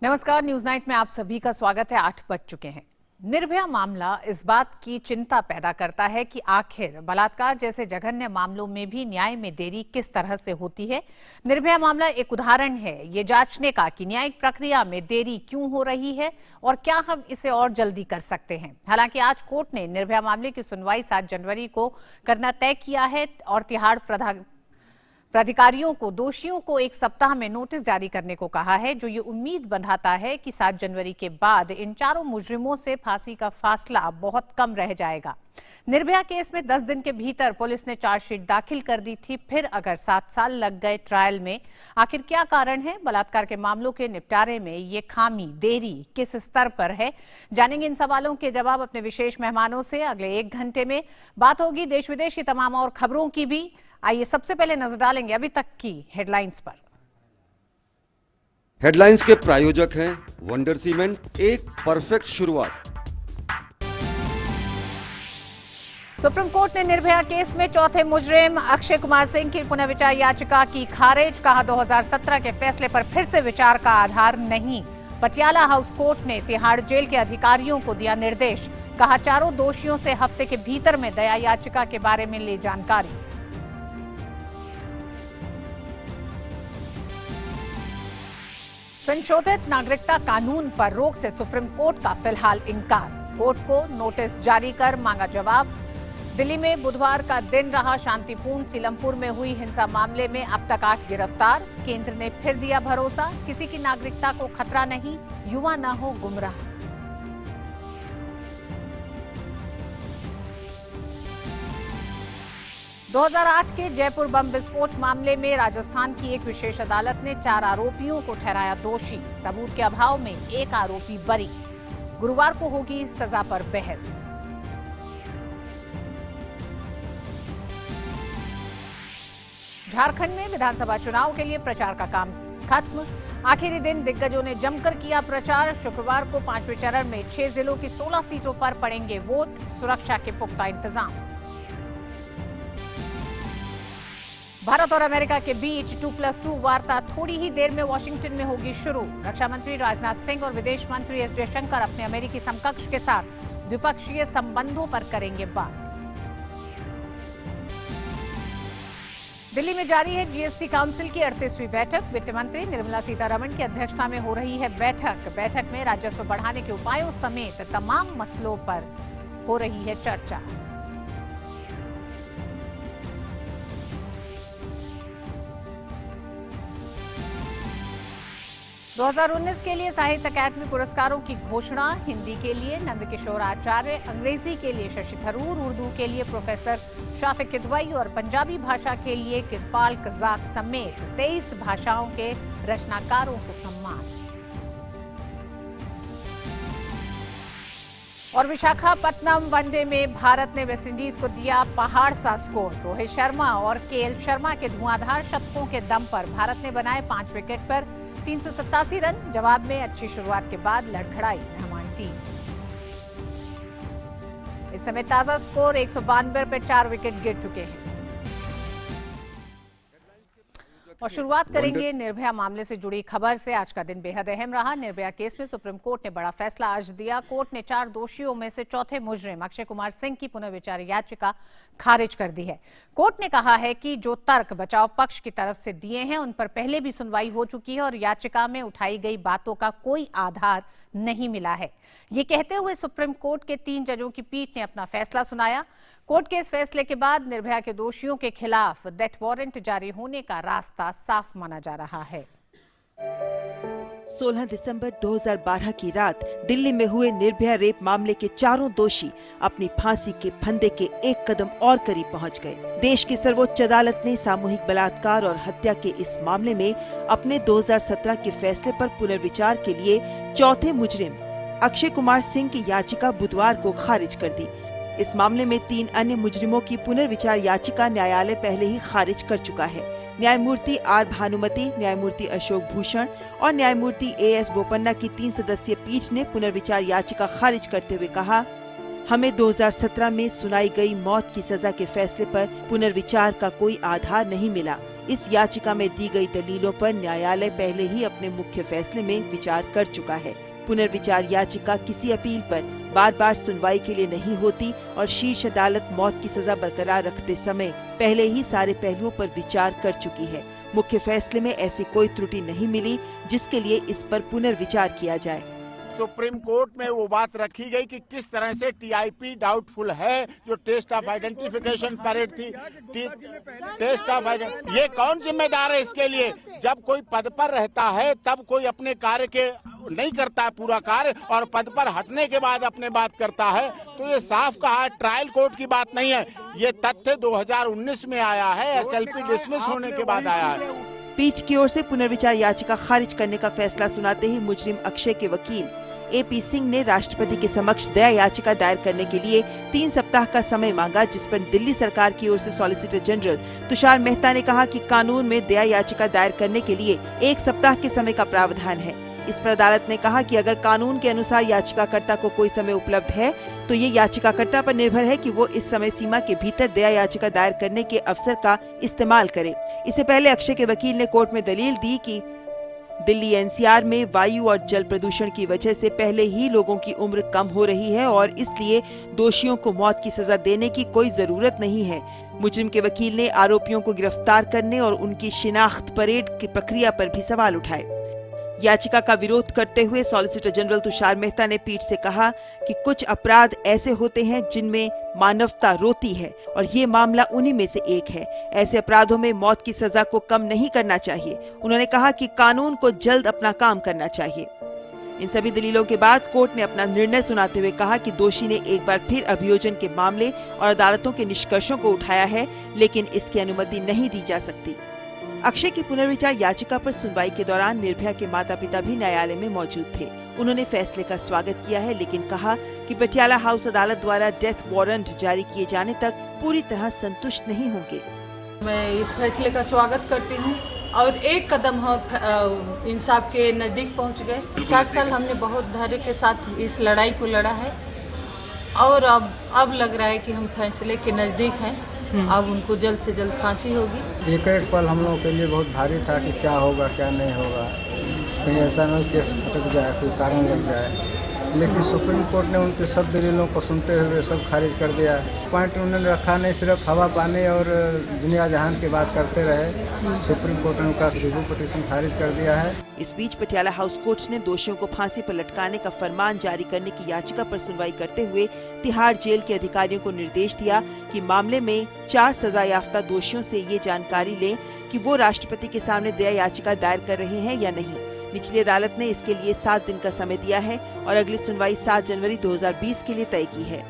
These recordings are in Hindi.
नमस्कार, न्यूज नाइट में आप सभी का स्वागत है। 8 बज चुके हैं। निर्भया मामला इस बात की चिंता पैदा करता है कि आखिर बलात्कार जैसे जघन्य मामलों में भी न्याय में देरी किस तरह से होती है। निर्भया मामला एक उदाहरण है ये जांचने का कि न्यायिक प्रक्रिया में देरी क्यों हो रही है और क्या हम इसे और जल्दी कर सकते हैं। हालांकि आज कोर्ट ने निर्भया मामले की सुनवाई 7 जनवरी को करना तय किया है और तिहाड़ प्राधिकारियों को दोषियों को 1 सप्ताह में नोटिस जारी करने को कहा है, जो ये उम्मीद बंधाता है कि 7 जनवरी के बाद इन चारों मुजरिमों से फांसी का फासला बहुत कम रह जाएगा। निर्भया केस में 10 दिन के भीतर पुलिस ने चार्जशीट दाखिल कर दी थी, फिर अगर 7 साल लग गए ट्रायल में, आखिर क्या कारण है? बलात्कार के मामलों के निपटारे में ये खामी, देरी किस स्तर पर है? जानेंगे इन सवालों के जवाब अपने विशेष मेहमानों से। अगले 1 घंटे में बात होगी देश विदेश की तमाम और खबरों की भी। आइए सबसे पहले नजर डालेंगे अभी तक की हेडलाइंस पर। हेडलाइंस के प्रायोजक हैं वंडर सीमेंट, एक परफेक्ट शुरुआत। सुप्रीम कोर्ट ने निर्भया केस में चौथे मुजरिम अक्षय कुमार सिंह की पुनर्विचार याचिका की खारिज। कहा 2017 के फैसले पर फिर से विचार का आधार नहीं। पटियाला हाउस कोर्ट ने तिहाड़ जेल के अधिकारियों को दिया निर्देश। कहा चारों दोषियों से हफ्ते के भीतर में दया याचिका के बारे में ले जानकारी। संशोधित नागरिकता कानून पर रोक से सुप्रीम कोर्ट का फिलहाल इंकार। कोर्ट को नोटिस जारी कर मांगा जवाब। दिल्ली में बुधवार का दिन रहा शांतिपूर्ण। सीलमपुर में हुई हिंसा मामले में अब तक 8 गिरफ्तार। केंद्र ने फिर दिया भरोसा, किसी की नागरिकता को खतरा नहीं, युवा न हो गुमराह। – 2008 के जयपुर बम विस्फोट मामले में राजस्थान की एक विशेष अदालत ने 4 आरोपियों को ठहराया दोषी। सबूत के अभाव में एक आरोपी बरी। गुरुवार को होगी सजा पर बहस। झारखंड में विधानसभा चुनाव के लिए प्रचार का काम खत्म। आखिरी दिन दिग्गजों ने जमकर किया प्रचार। शुक्रवार को 5वें चरण में 6 जिलों की 16 सीटों पर पड़ेंगे वोट। सुरक्षा के पुख्ता इंतजाम। भारत और अमेरिका के बीच 2+2 वार्ता थोड़ी ही देर में वाशिंगटन में होगी शुरू। रक्षा मंत्री राजनाथ सिंह और विदेश मंत्री एस जयशंकर अपने अमेरिकी समकक्ष के साथ द्विपक्षीय संबंधों पर करेंगे बात। दिल्ली में जारी है जीएसटी काउंसिल की 38वीं बैठक। वित्त मंत्री निर्मला सीतारमण की अध्यक्षता में हो रही है बैठक में राजस्व बढ़ाने के उपायों समेत तमाम मसलों पर हो रही है चर्चा। – 2019 के लिए साहित्य अकादमी पुरस्कारों की घोषणा। हिंदी के लिए नंदकिशोर आचार्य, अंग्रेजी के लिए शशि थरूर, उर्दू के लिए प्रोफेसर शाफिक किदवई और पंजाबी भाषा के लिए किरपाल कजाक समेत 23 भाषाओं के रचनाकारों को सम्मान। और विशाखापत्तनम वनडे में भारत ने वेस्टइंडीज को दिया पहाड़ सा स्कोर। रोहित शर्मा और केएल शर्मा के धुआंधार शतकों के दम पर भारत ने बनाए 5 विकेट पर 387 रन। जवाब में अच्छी शुरुआत के बाद लड़खड़ाई मेहमान टीम। इस समय ताजा स्कोर 192 पर 4 विकेट गिर चुके हैं। और शुरुआत करेंगे निर्भया मामले से जुड़ी खबर से। आज का दिन बेहद अहम रहा। निर्भया केस में सुप्रीम कोर्ट ने बड़ा फैसला आज दिया। कोर्ट ने 4 दोषियों में से चौथे मुजरिम अक्षय कुमार सिंह की पुनर्विचार याचिका खारिज कर दी है। कोर्ट ने कहा है कि जो तर्क बचाव पक्ष की तरफ से दिए हैं उन पर पहले भी सुनवाई हो चुकी है और याचिका में उठाई गई बातों का कोई आधार नहीं मिला है। ये कहते हुए सुप्रीम कोर्ट के 3 जजों की पीठ ने अपना फैसला सुनाया। कोर्ट के इस फैसले के बाद निर्भया के दोषियों के खिलाफ डेथ वारंट जारी होने का रास्ता साफ माना जा रहा है। 16 दिसंबर 2012 की रात दिल्ली में हुए निर्भया रेप मामले के चारों दोषी अपनी फांसी के फंदे के एक कदम और करीब पहुंच गए। देश की सर्वोच्च अदालत ने सामूहिक बलात्कार और हत्या के इस मामले में अपने 2017 के फैसले पर पुनर्विचार के लिए चौथे मुजरिम अक्षय कुमार सिंह की याचिका बुधवार को खारिज कर दी। इस मामले में 3 अन्य मुजरिमों की पुनर्विचार याचिका न्यायालय पहले ही खारिज कर चुका है। न्यायमूर्ति आर भानुमति, न्यायमूर्ति अशोक भूषण और न्यायमूर्ति एएस बोपन्ना की 3 सदस्यीय पीठ ने पुनर्विचार याचिका खारिज करते हुए कहा, हमें 2017 में सुनाई गई मौत की सजा के फैसले पर पुनर्विचार का कोई आधार नहीं मिला। इस याचिका में दी गई दलीलों पर न्यायालय पहले ही अपने मुख्य फैसले में विचार कर चुका है। पुनर्विचार याचिका किसी अपील पर बार बार सुनवाई के लिए नहीं होती और शीर्ष अदालत मौत की सजा बरकरार रखते समय पहले ही सारे पहलुओं पर विचार कर चुकी है। मुख्य फैसले में ऐसी कोई त्रुटि नहीं मिली जिसके लिए इस पर पुनर्विचार किया जाए। सुप्रीम कोर्ट में वो बात रखी गई कि किस तरह से टीआईपी डाउटफुल है, जो टेस्ट ऑफ आइडेंटिफिकेशन परेड थी, टेस्ट ऑफ ये कौन जिम्मेदार है इसके लिए? जब कोई पद पर रहता है तब कोई अपने कार्य के नहीं करता है पूरा कार्य, और पद पर हटने के बाद अपने बात करता है, तो ये साफ कहा ट्रायल कोर्ट की बात नहीं है। ये तथ्य 2019 में आया है, एसएलपी डिसमिस होने के बाद आया है। पीठ की ओर से पुनर्विचार याचिका खारिज करने का फैसला सुनाते ही मुजरिम अक्षय के वकील एपी सिंह ने राष्ट्रपति के समक्ष दया याचिका दायर करने के लिए 3 सप्ताह का समय मांगा, जिस पर दिल्ली सरकार की ओर से सॉलिसिटर जनरल तुषार मेहता ने कहा कि कानून में दया याचिका दायर करने के लिए 1 सप्ताह के समय का प्रावधान है। इस पर अदालत ने कहा कि अगर कानून के अनुसार याचिकाकर्ता को कोई समय उपलब्ध है तो ये याचिकाकर्ता पर निर्भर है कि वो इस समय सीमा के भीतर दया याचिका दायर करने के अवसर का इस्तेमाल करे। इससे पहले अक्षय के वकील ने कोर्ट में दलील दी कि दिल्ली एनसीआर में वायु और जल प्रदूषण की वजह से पहले ही लोगों की उम्र कम हो रही है और इसलिए दोषियों को मौत की सजा देने की कोई जरूरत नहीं है। मुजरिम के वकील ने आरोपियों को गिरफ्तार करने और उनकी शिनाख्त परेड की प्रक्रिया पर भी सवाल उठाए। याचिका का विरोध करते हुए सॉलिसिटर जनरल तुषार मेहता ने पीठ से कहा कि कुछ अपराध ऐसे होते हैं जिनमें मानवता रोती है और ये मामला उन्हीं में से एक है। ऐसे अपराधों में मौत की सजा को कम नहीं करना चाहिए। उन्होंने कहा कि कानून को जल्द अपना काम करना चाहिए। इन सभी दलीलों के बाद कोर्ट ने अपना निर्णय सुनाते हुए कहा कि दोषी ने एक बार फिर अभियोजन के मामले और अदालतों के निष्कर्षों को उठाया है, लेकिन इसकी अनुमति नहीं दी जा सकती। अक्षय की पुनर्विचार याचिका पर सुनवाई के दौरान निर्भया के माता-पिता भी न्यायालय में मौजूद थे। उन्होंने फैसले का स्वागत किया है, लेकिन कहा कि पटियाला हाउस अदालत द्वारा डेथ वारंट जारी किए जाने तक पूरी तरह संतुष्ट नहीं होंगे। मैं इस फैसले का स्वागत करती हूँ और एक कदम हम इंसाफ के नज़दीक पहुँच गए। 60 साल हमने बहुत धैर्य के साथ इस लड़ाई को लड़ा है और अब लग रहा है कि हम फैसले के नज़दीक हैं। अब उनको जल्द से जल्द फांसी होगी। एक पल हम लोगों के लिए बहुत भारी था कि क्या होगा क्या नहीं होगा, कहीं ऐसा न केस अटक जाए, कोई कारण लग जाए, लेकिन सुप्रीम कोर्ट ने उनके सब दलीलों को सुनते हुए सब खारिज कर दिया। पॉइंट उन्होंने रखा नहीं, सिर्फ हवा पानी और दुनिया जहान की बात करते रहे। सुप्रीम कोर्ट ने उनका रिव्यू पिटीशन खारिज कर दिया है। इस बीच पटियाला हाउस कोर्ट ने दोषियों को फांसी पर लटकाने का फरमान जारी करने की याचिका पर सुनवाई करते हुए तिहाड़ जेल के अधिकारियों को निर्देश दिया कि मामले में 4 सजायाफ्ता दोषियों से ये जानकारी लें कि वो राष्ट्रपति के सामने दया याचिका दायर कर रहे हैं या नहीं। निचली अदालत ने इसके लिए 7 दिन का समय दिया है और अगली सुनवाई 7 जनवरी 2020 के लिए तय की है।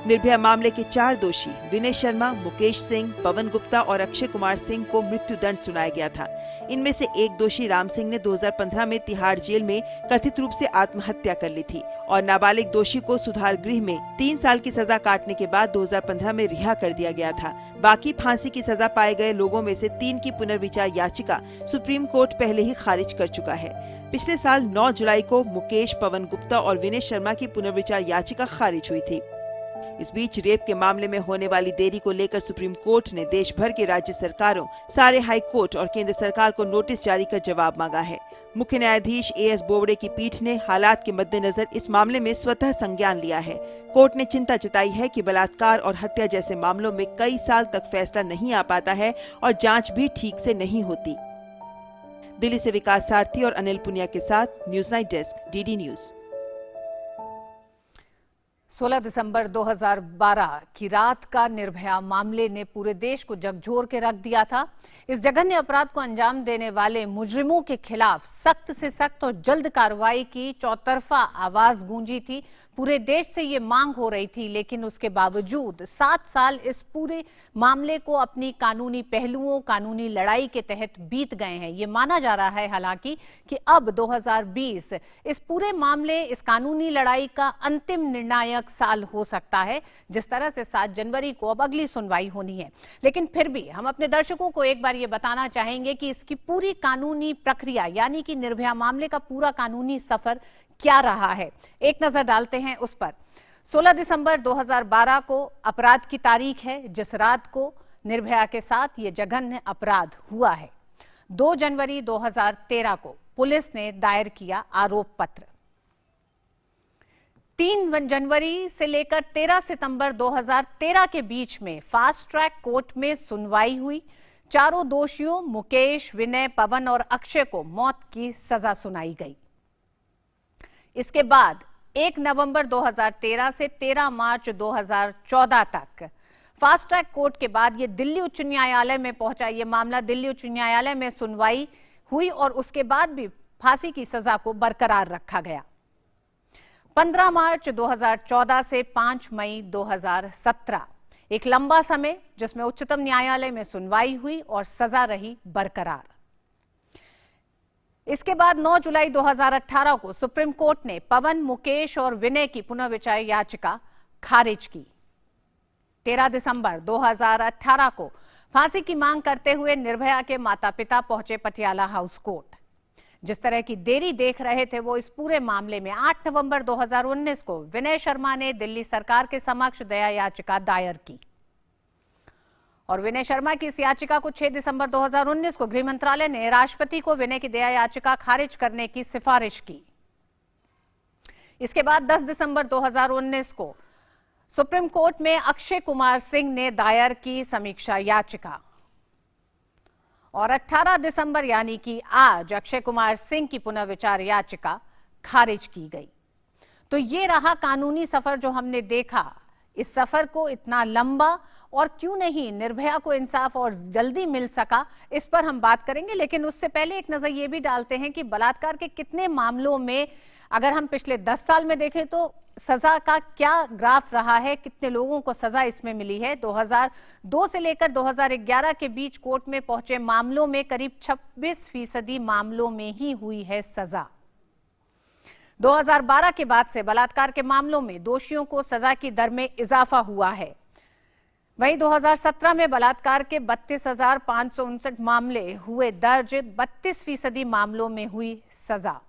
निर्भया मामले के 4 दोषी विनय शर्मा, मुकेश सिंह, पवन गुप्ता और अक्षय कुमार सिंह को मृत्यु दंड सुनाया गया था। इनमें से एक दोषी राम सिंह ने 2015 में तिहाड़ जेल में कथित रूप से आत्महत्या कर ली थी और नाबालिग दोषी को सुधार गृह में 3 साल की सजा काटने के बाद 2015 में रिहा कर दिया गया था। बाकी फांसी की सजा पाए गए लोगों में से 3 की पुनर्विचार याचिका सुप्रीम कोर्ट पहले ही खारिज कर चुका है। पिछले साल 9 जुलाई को मुकेश, पवन गुप्ता और विनय शर्मा की पुनर्विचार याचिका खारिज हुई थी। इस बीच रेप के मामले में होने वाली देरी को लेकर सुप्रीम कोर्ट ने देश भर के राज्य सरकारों, सारे हाई कोर्ट और केंद्र सरकार को नोटिस जारी कर जवाब मांगा है। मुख्य न्यायाधीश एएस बोबड़े की पीठ ने हालात के मद्देनजर इस मामले में स्वतः संज्ञान लिया है। कोर्ट ने चिंता जताई है कि बलात्कार और हत्या जैसे मामलों में कई साल तक फैसला नहीं आ पाता है और जांच भी ठीक से नहीं होती। दिल्ली से विकास सारथी और अनिल पुनिया के साथ news night desk, DD news. 16 दिसंबर 2012 की रात का निर्भया मामले ने पूरे देश को झकझोर के रख दिया था। इस जघन्य अपराध को अंजाम देने वाले मुजरिमों के खिलाफ सख्त से सख्त और जल्द कार्रवाई की चौतरफा आवाज गूंजी थी। पूरे देश से ये मांग हो रही थी, लेकिन उसके बावजूद 7 साल इस पूरे मामले को अपनी कानूनी पहलुओं, कानूनी लड़ाई के तहत बीत गए हैं। ये माना जा रहा है हालांकि कि अब 2020 इस पूरे मामले, इस कानूनी लड़ाई का अंतिम निर्णायक साल हो सकता है। जिस तरह से 7 जनवरी को अब अगली सुनवाई होनी है, लेकिन फिर भी हम अपने दर्शकों को एक बार ये बताना चाहेंगे कि इसकी पूरी कानूनी प्रक्रिया, यानी कि निर्भया मामले का पूरा कानूनी सफर क्या रहा है। एक नजर डालते हैं उस पर। 16 दिसंबर 2012 को अपराध की तारीख है, जिस रात को निर्भया के साथ ये जघन्य अपराध हुआ है। 2 जनवरी 2013 को पुलिस ने दायर किया आरोप पत्र। 3 जनवरी से लेकर 13 सितंबर 2013 के बीच में फास्ट ट्रैक कोर्ट में सुनवाई हुई। चारों दोषियों मुकेश, विनय, पवन और अक्षय को मौत की सजा सुनाई गई। इसके बाद 1 नवंबर 2013 से 13 मार्च 2014 तक फास्ट ट्रैक कोर्ट के बाद ये दिल्ली उच्च न्यायालय में पहुंचा। ये मामला दिल्ली उच्च न्यायालय में सुनवाई हुई और उसके बाद भी फांसी की सजा को बरकरार रखा गया। 15 मार्च 2014 से 5 मई 2017 एक लंबा समय जिसमें उच्चतम न्यायालय में सुनवाई हुई और सजा रही बरकरार। इसके बाद 9 जुलाई 2018 को सुप्रीम कोर्ट ने पवन, मुकेश और विनय की पुनर्विचार याचिका खारिज की। 13 दिसंबर 2018 को फांसी की मांग करते हुए निर्भया के माता पिता पहुंचे पटियाला हाउस कोर्ट। जिस तरह की देरी देख रहे थे वो इस पूरे मामले में 8 नवंबर 2019 को विनय शर्मा ने दिल्ली सरकार के समक्ष दया याचिका दायर की और विनय शर्मा की इस याचिका को 6 दिसंबर 2019 को गृह मंत्रालय ने राष्ट्रपति को विनय की दया याचिका खारिज करने की सिफारिश की। इसके बाद 10 दिसंबर 2019 को सुप्रीम कोर्ट में अक्षय कुमार सिंह ने दायर की समीक्षा याचिका और 18 दिसंबर यानी कि आज अक्षय कुमार सिंह की पुनर्विचार याचिका खारिज की गई। तो ये रहा कानूनी सफर जो हमने देखा। इस सफर को इतना लंबा और क्यों नहीं निर्भया को इंसाफ और जल्दी मिल सका, इस पर हम बात करेंगे। लेकिन उससे पहले एक नजर ये भी डालते हैं कि बलात्कार के कितने मामलों में अगर हम पिछले 10 साल में देखें तो सजा का क्या ग्राफ रहा है, कितने लोगों को सजा इसमें मिली है। 2002 से लेकर 2011 के बीच कोर्ट में पहुंचे मामलों में करीब 26% मामलों में ही हुई है सजा। 2012 के बाद से बलात्कार के मामलों में दोषियों को सजा की दर में इजाफा हुआ है। वहीं 2017 में बलात्कार के 32,559 मामले हुए दर्ज, 32% मामलों में हुई सजा।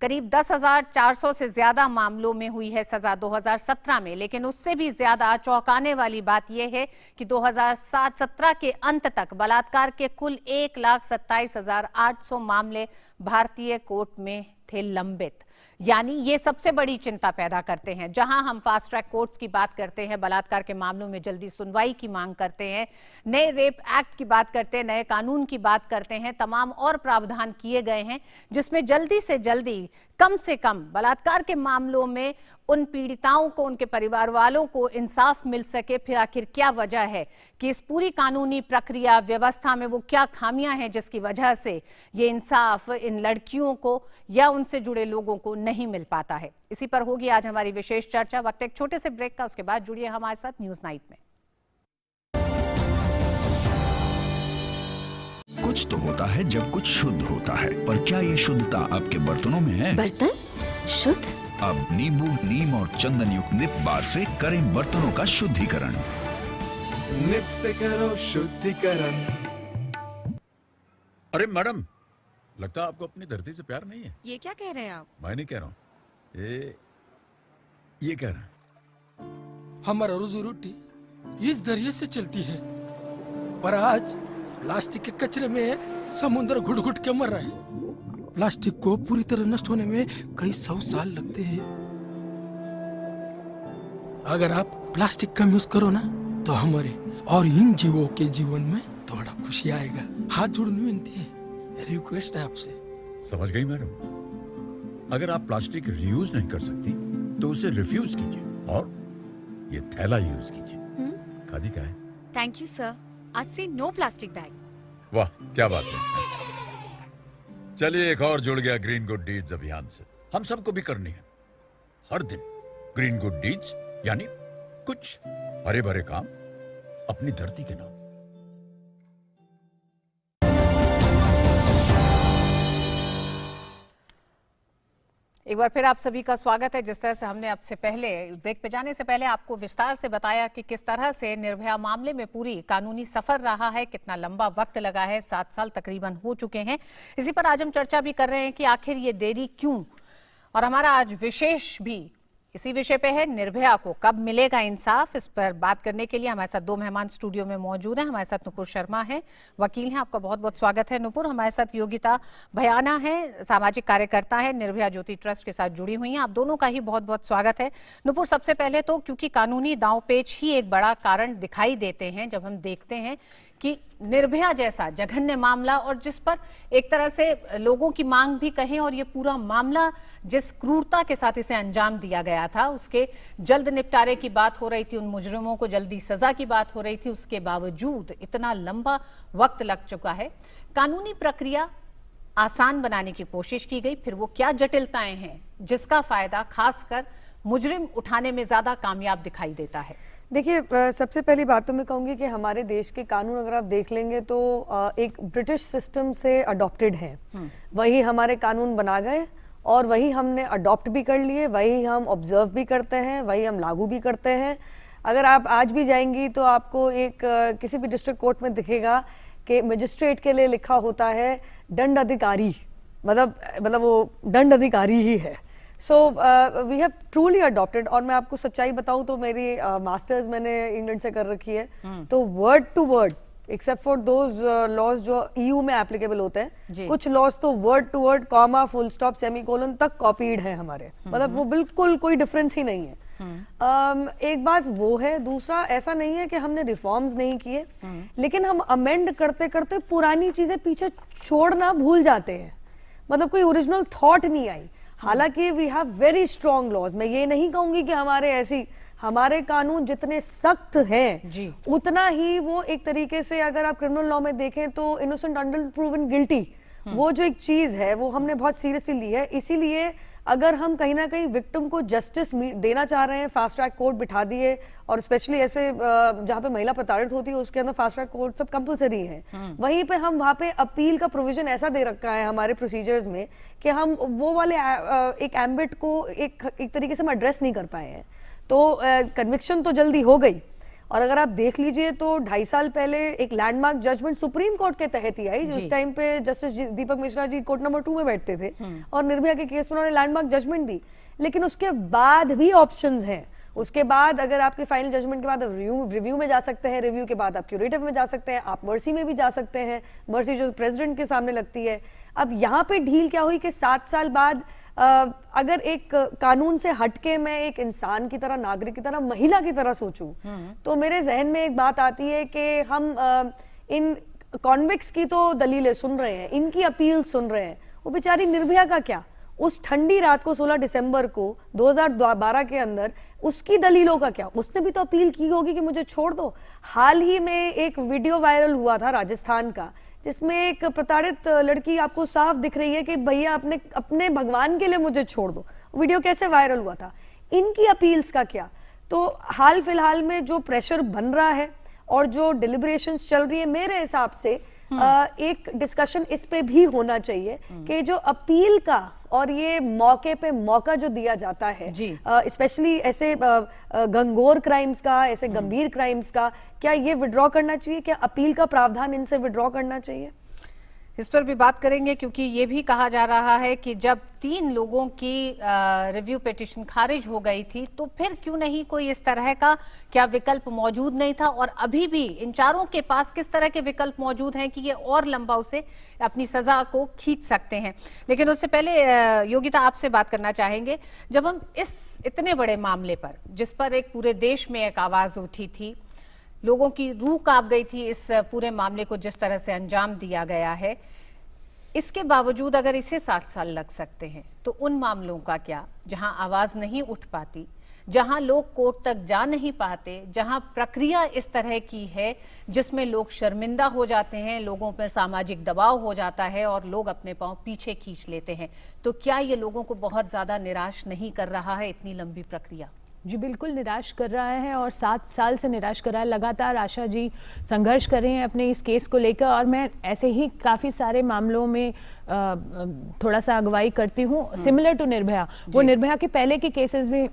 करीब 10,400 से ज्यादा मामलों में हुई है सजा 2017 में। लेकिन उससे भी ज्यादा चौंकाने वाली बात यह है कि 2017 के अंत तक बलात्कार के कुल 1,27,800 मामले भारतीय कोर्ट में थे लंबित। यानी ये सबसे बड़ी चिंता पैदा करते हैं। जहां हम फास्ट ट्रैक कोर्ट्स की बात करते हैं, बलात्कार के मामलों में जल्दी सुनवाई की मांग करते हैं, नए रेप एक्ट की बात करते हैं, नए कानून की बात करते हैं, तमाम और प्रावधान किए गए हैं जिसमें जल्दी से जल्दी कम से कम बलात्कार के मामलों में उन पीड़िताओं को, उनके परिवार वालों को इंसाफ मिल सके। फिर आखिर क्या वजह है कि इस पूरी कानूनी प्रक्रिया व्यवस्था में वो क्या खामियां हैं जिसकी वजह से ये इंसाफ इन लड़कियों को या उनसे जुड़े लोगों को नहीं मिल पाता है। इसी पर होगी आज हमारी विशेष चर्चा। वक्त एक छोटे से ब्रेक का, उसके बाद जुड़िए हमारे साथ न्यूज नाइट में। कुछ तो होता है जब कुछ शुद्ध होता है, पर क्या ये शुद्धता आपके बर्तनों में है? बर्तन शुद्ध? अब नींबू, नीम और चंदन युक्त निप बार से करें बर्तनों का शुद्धिकरण। निप से करो शुद्धिकरण। अरे मैडम, लगता है आपको अपनी धरती से प्यार नहीं है। ये क्या कह रहे हैं आप? मैं नहीं कह रहा हूँ, ये कह रहा है। हमारा रोजी रोटी इस दरिया से चलती है, पर आज प्लास्टिक के कचरे में समुद्र घुट घुट के मर रहा है। प्लास्टिक को पूरी तरह नष्ट होने में कई 100 साल लगते हैं। अगर आप प्लास्टिक कम यूज करो ना तो हमारे और इन जीवों के जीवन में थोड़ा खुशी आएगा। हाथ जोड़ने विनती है, रिक्वेस्ट है आपसे। समझ गई मैडम। अगर आप प्लास्टिक रीयूज नहीं कर सकती तो उसे रिफ्यूज कीजिए और ये थैला यूज कीजिए। खादी का है। Thank you sir. आज से नो प्लास्टिक बैग। वाह, क्या बात है। चलिए, एक और जुड़ गया ग्रीन गुड डीड्स अभियान से। हम सबको भी करनी है हर दिन ग्रीन गुड डीड्स, यानी कुछ हरे भरे काम अपनी धरती के नाम। एक बार फिर आप सभी का स्वागत है। जिस तरह से हमने आपसे पहले ब्रेक पे जाने से पहले आपको विस्तार से बताया कि किस तरह से निर्भया मामले में पूरी कानूनी सफर रहा है, कितना लंबा वक्त लगा है, 7 साल तकरीबन हो चुके हैं। इसी पर आज हम चर्चा भी कर रहे हैं कि आखिर ये देरी क्यों। और हमारा आज विशेष भी इसी विषय पे है निर्भया को कब मिलेगा इंसाफ। इस पर बात करने के लिए हमारे साथ दो मेहमान स्टूडियो में मौजूद हैं। हमारे साथ नुपुर शर्मा है, वकील हैं, आपका बहुत बहुत स्वागत है नुपुर। हमारे साथ योगिता भयाना है, सामाजिक कार्यकर्ता है, निर्भया ज्योति ट्रस्ट के साथ जुड़ी हुई हैं। आप दोनों का ही बहुत बहुत स्वागत है। नुपुर, सबसे पहले तो क्योंकि कानूनी दांवपेच ही एक बड़ा कारण दिखाई देते हैं जब हम देखते हैं कि निर्भया जैसा जघन्य मामला, और जिस पर एक तरह से लोगों की मांग भी कहें, और ये पूरा मामला जिस क्रूरता के साथ इसे अंजाम दिया गया था, उसके जल्द निपटारे की बात हो रही थी, उन मुजरिमों को जल्दी सजा की बात हो रही थी, उसके बावजूद इतना लंबा वक्त लग चुका है। कानूनी प्रक्रिया आसान बनाने की कोशिश की गई, फिर वो क्या जटिलताएं हैं जिसका फायदा खासकर मुजरिम उठाने में ज्यादा कामयाब दिखाई देता है। देखिए, सबसे पहली बात तो मैं कहूँगी कि हमारे देश के कानून अगर आप देख लेंगे तो एक ब्रिटिश सिस्टम से अडॉप्टेड है। वही हमारे कानून बना गए और वही हमने अडॉप्ट भी कर लिए, वही हम ऑब्जर्व भी करते हैं, वही हम लागू भी करते हैं। अगर आप आज भी जाएंगी तो आपको एक किसी भी डिस्ट्रिक्ट कोर्ट में दिखेगा कि मजिस्ट्रेट के लिए लिखा होता है दंड अधिकारी, मतलब वो दंड अधिकारी ही है। So we have truly adopted. और मैं आपको सच्चाई बताऊं तो मेरी मास्टर्स मैंने इंग्लैंड से कर रखी है, तो word to word except for those laws जो EU में एप्लीकेबल होते हैं, कुछ लॉज तो word to word comma full stop semicolon तक कॉपीड है हमारे, मतलब वो बिल्कुल कोई डिफरेंस ही नहीं है। एक बात वो है। दूसरा, ऐसा नहीं है कि हमने रिफॉर्म्स नहीं किए, लेकिन हम अमेंड करते करते पुरानी चीजें पीछे छोड़ना भूल जाते हैं, मतलब कोई ओरिजिनल थॉट नहीं आई। हालांकि we have very strong laws. मैं ये नहीं कहूंगी कि हमारे कानून जितने सख्त हैं उतना ही वो एक तरीके से, अगर आप क्रिमिनल लॉ में देखें तो इनोसेंट अंटिल प्रूवन गिल्टी, वो जो एक चीज है वो हमने बहुत सीरियसली ली है। इसीलिए अगर हम कहीं ना कहीं विक्टिम को जस्टिस देना चाह रहे हैं, फास्ट ट्रैक कोर्ट बिठा दिए, और स्पेशली ऐसे जहाँ पे महिला प्रताड़ित होती है उसके अंदर फास्ट ट्रैक कोर्ट सब कंपलसरी है। वहीं पे हम वहाँ पे अपील का प्रोविजन ऐसा दे रखा है हमारे प्रोसीजर्स में कि हम वो वाले एक एम्बिट को एक तरीके से हम एड्रेस नहीं कर पाए हैं। तो कन्विक्शन तो जल्दी हो गई, और अगर आप देख लीजिए तो 2.5 साल पहले एक लैंडमार्क जजमेंट सुप्रीम कोर्ट के तहत ही आई, जिस टाइम पे जस्टिस दीपक मिश्रा जी कोर्ट नंबर 2 में बैठते थे, और निर्भया के केस में उन्होंने लैंडमार्क जजमेंट दी। लेकिन उसके बाद भी ऑप्शंस हैं। उसके बाद अगर आपके फाइनल जजमेंट के बाद रिव्यू में जा सकते हैं, रिव्यू के बाद आप क्यूरेटिव में जा सकते हैं, आप मर्सी में भी जा सकते हैं, मर्सी जो प्रेसिडेंट के सामने लगती है। अब यहाँ पे ढील क्या हुई कि 7 साल बाद अगर एक कानून से हटके मैं एक इंसान की तरह, नागरिक की तरह, महिला की तरह सोचूं, तो मेरे जहन में एक बात आती है कि हम इन कॉन्विक्ट्स की तो दलीलें सुन रहे हैं, इनकी अपील सुन रहे हैं, वो बेचारी निर्भया का क्या? उस ठंडी रात को 16 दिसंबर को 2012 के अंदर उसकी दलीलों का क्या? उसने भी तो अपील की होगी कि मुझे छोड़ दो। हाल ही में एक वीडियो वायरल हुआ था राजस्थान का, जिसमें एक प्रताड़ित लड़की आपको साफ दिख रही है कि भैया अपने भगवान के लिए मुझे छोड़ दो। वीडियो कैसे वायरल हुआ था? इनकी अपील्स का क्या? तो हाल फिलहाल में जो प्रेशर बन रहा है और जो डिलिब्रेशंस चल रही है, मेरे हिसाब से एक डिस्कशन इस पे भी होना चाहिए कि जो अपील का और ये मौके पे मौका जो दिया जाता है, स्पेशली ऐसे गंगोर क्राइम्स का, ऐसे गंभीर क्राइम्स का, क्या ये विड्रॉ करना चाहिए? क्या अपील का प्रावधान इनसे विड्रॉ करना चाहिए? इस पर भी बात करेंगे, क्योंकि ये भी कहा जा रहा है कि जब 3 लोगों की रिव्यू पिटीशन खारिज हो गई थी, तो फिर क्यों नहीं कोई इस तरह का क्या विकल्प मौजूद नहीं था, और अभी भी इन चारों के पास किस तरह के विकल्प मौजूद हैं कि ये और लंबा उसे अपनी सजा को खींच सकते हैं। लेकिन उससे पहले योगिता, आपसे बात करना चाहेंगे, जब हम इस इतने बड़े मामले पर, जिस पर एक पूरे देश में एक आवाज उठी थी, लोगों की रूह कांप गई थी इस पूरे मामले को जिस तरह से अंजाम दिया गया है, इसके बावजूद अगर इसे 7 साल लग सकते हैं, तो उन मामलों का क्या जहां आवाज नहीं उठ पाती, जहां लोग कोर्ट तक जा नहीं पाते, जहां प्रक्रिया इस तरह की है जिसमें लोग शर्मिंदा हो जाते हैं, लोगों पर सामाजिक दबाव हो जाता है और लोग अपने पांव पीछे खींच लेते हैं, तो क्या ये लोगों को बहुत ज्यादा निराश नहीं कर रहा है इतनी लंबी प्रक्रिया? जी बिल्कुल निराश कर रहा है, और 7 साल से निराश कर रहा है। लगातार आशा जी संघर्ष कर रहे हैं अपने इस केस को लेकर, और मैं ऐसे ही काफ़ी सारे मामलों में थोड़ा सा अगुवाई करती हूँ सिमिलर टू निर्भया। वो निर्भया के पहले के केसेस भी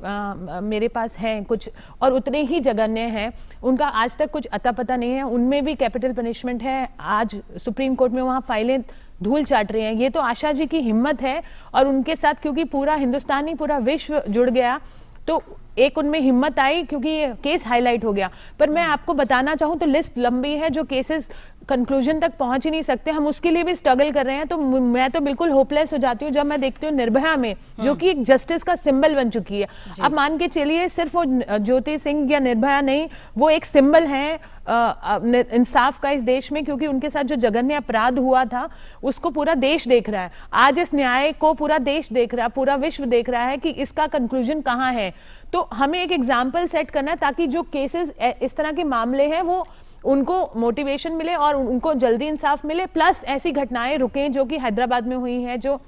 मेरे पास हैं कुछ, और उतने ही जघन्य हैं, उनका आज तक कुछ अता पता नहीं है, उनमें भी कैपिटल पनिशमेंट है। आज सुप्रीम कोर्ट में वहाँ फाइलें धूल चाट रही हैं। ये तो आशा जी की हिम्मत है, और उनके साथ क्योंकि पूरा हिंदुस्तान ही, पूरा विश्व जुड़ गया, तो एक उनमें हिम्मत आई क्योंकि ये केस हाईलाइट हो गया। पर मैं आपको बताना चाहूँ तो लिस्ट लंबी है, जो केसेस कंक्लूजन तक पहुंच ही नहीं सकते, हम उसके लिए भी स्ट्रगल कर रहे हैं। तो मैं तो बिल्कुल होपलेस हो जाती हूँ जब मैं देखती हूँ निर्भया में, जो कि एक जस्टिस का सिंबल बन चुकी है। अब मान के चलिए सिर्फ वो ज्योति सिंह या निर्भया नहीं, वो एक सिंबल है इंसाफ का इस देश में, क्योंकि उनके साथ जो जघन्य अपराध हुआ था उसको पूरा देश देख रहा है। आज इस न्याय को पूरा देश देख रहा है, पूरा विश्व देख रहा है कि इसका कंक्लूजन कहाँ है। तो हमें एक एग्जाम्पल सेट करना है ताकि जो केसेस इस तरह के मामले हैं वो उनको मोटिवेशन मिले और उनको जल्दी इंसाफ मिले, प्लस ऐसी घटनाएं रुकें जो कि हैदराबाद में हुई हैं, जो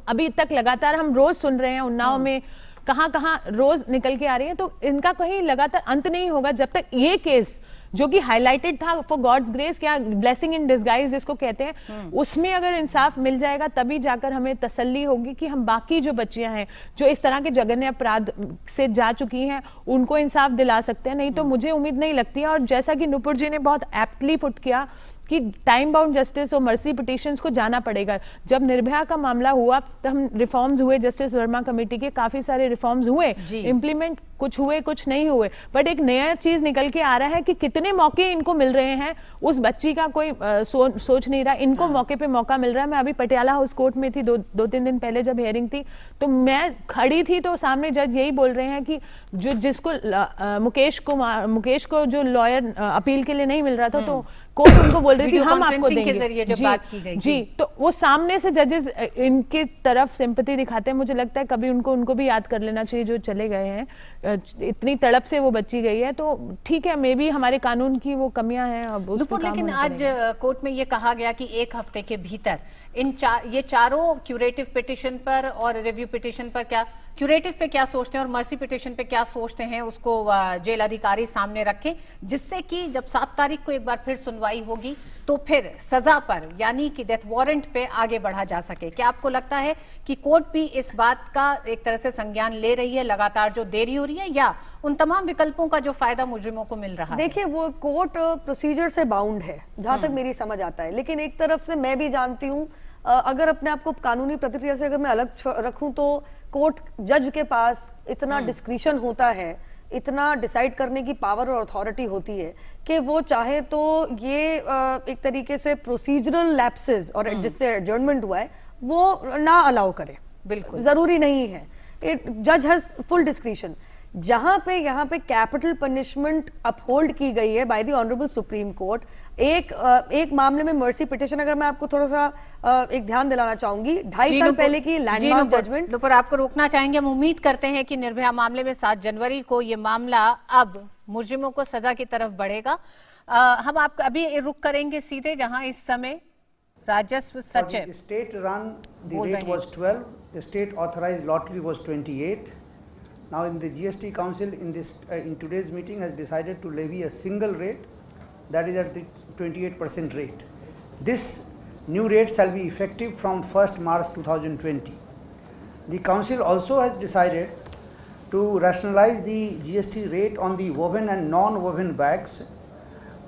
अभी तक लगातार हम रोज सुन रहे हैं, उन्नाव में कहाँ रोज निकल के आ रही है। तो इनका कहीं लगातार अंत नहीं होगा जब तक ये केस जो कि हाईलाइटेड था फॉर गॉड्स ग्रेस, क्या ब्लेसिंग इन डिस्गाइज जिसको कहते हैं, उसमें अगर इंसाफ मिल जाएगा तभी जाकर हमें तसल्ली होगी कि हम बाकी जो बच्चियां हैं जो इस तरह के जघन्य अपराध से जा चुकी हैं उनको इंसाफ दिला सकते हैं। नहीं तो मुझे उम्मीद नहीं लगती है। और जैसा कि नुपुर जी ने बहुत एप्टली पुट किया कि टाइम बाउंड जस्टिस और मर्सी पिटिशंस को जाना पड़ेगा। जब निर्भया का मामला हुआ तो हम रिफॉर्म्स हुए, जस्टिस वर्मा कमेटी के काफी सारे रिफॉर्म्स हुए, इंप्लीमेंट कुछ हुए कुछ नहीं हुए, बट एक नया चीज निकल के आ रहा है कि कितने मौके इनको मिल रहे हैं। उस बच्ची का कोई सोच नहीं रहा, इनको मौके पे मौका मिल रहा है। मैं अभी पटियाला हाउस कोर्ट में थी दो तीन दिन पहले जब हियरिंग थी, तो मैं खड़ी थी तो सामने जज यही बोल रहे हैं कि जिसको मुकेश को जो लॉयर अपील के लिए नहीं मिल रहा था तो कोर्ट उनको बोल रही थी हम आपको देंगे। के जरिए जब बात की गई जी, तो वो सामने से जजेस इनकी तरफ सिंपैथी दिखाते हैं। मुझे लगता है कभी उनको भी याद कर लेना चाहिए जो चले गए हैं, इतनी तड़प से वो बच्ची गई है। तो ठीक है, मे भी हमारे कानून की वो कमियां हैं अब उस पर। लेकिन आज कोर्ट में ये कहा गया कि 1 हफ्ते के भीतर ये चारों क्यूरेटिव पिटिशन पर और रिव्यू पिटिशन पर, क्या क्यूरेटिव पे क्या सोचते हैं और मर्सी पिटिशन पे क्या सोचते हैं, उसको जेल अधिकारी सामने रखें, जिससे कि जब 7 तारीख को एक बार फिर सुनवाई होगी तो फिर सजा पर यानी कि डेथ वारंट पे आगे बढ़ा जा सके। क्या आपको लगता है कि कोर्ट भी इस बात का एक तरह से संज्ञान ले रही है, लगातार जो देरी हो रही है, या उन तमाम विकल्पों का जो फायदा मुजरिमों को मिल रहा है? देखिए, वो कोर्ट प्रोसीजर से बाउंड है जहां तक मेरी समझ आता है, लेकिन एक तरफ से मैं भी जानती हूँ, अगर अपने आप को कानूनी प्रतिक्रिया से अगर मैं अलग रखूं तो कोर्ट जज के पास इतना डिस्क्रिशन होता है, इतना डिसाइड करने की पावर और अथॉरिटी होती है कि वो चाहे तो ये एक तरीके से प्रोसीजरल लैप्सेस और जिससे एडजर्नमेंट हुआ है वो ना अलाउ करे। बिल्कुल जरूरी नहीं है, जज हैज फुल डिस्क्रिशन। जहां पे यहाँ पे कैपिटल पनिशमेंट अपहोल्ड की गई है by the honourable supreme court, एक मामले में मर्सी पिटिशन, अगर मैं आपको थोड़ा सा एक ध्यान दिलाना चाहूंगी, 2.5 साल पहले की लैंडमार्क जजमेंट। पर आपको रोकना चाहेंगे, हम उम्मीद करते हैं कि निर्भया मामले में 7 जनवरी को ये मामला अब मुजरिमों को सजा की तरफ बढ़ेगा। हम आपको अभी रुक करेंगे सीधे जहां इस समय राजस्व सचिव state run the rate was 12, the state authorised lottery was 28. Now in the GST Council in today's meeting has decided to levy a single rate, that is at the 28% rate. This new rate shall be effective from 1st March 2020. The Council also has decided to rationalize the GST rate on the woven and non-woven bags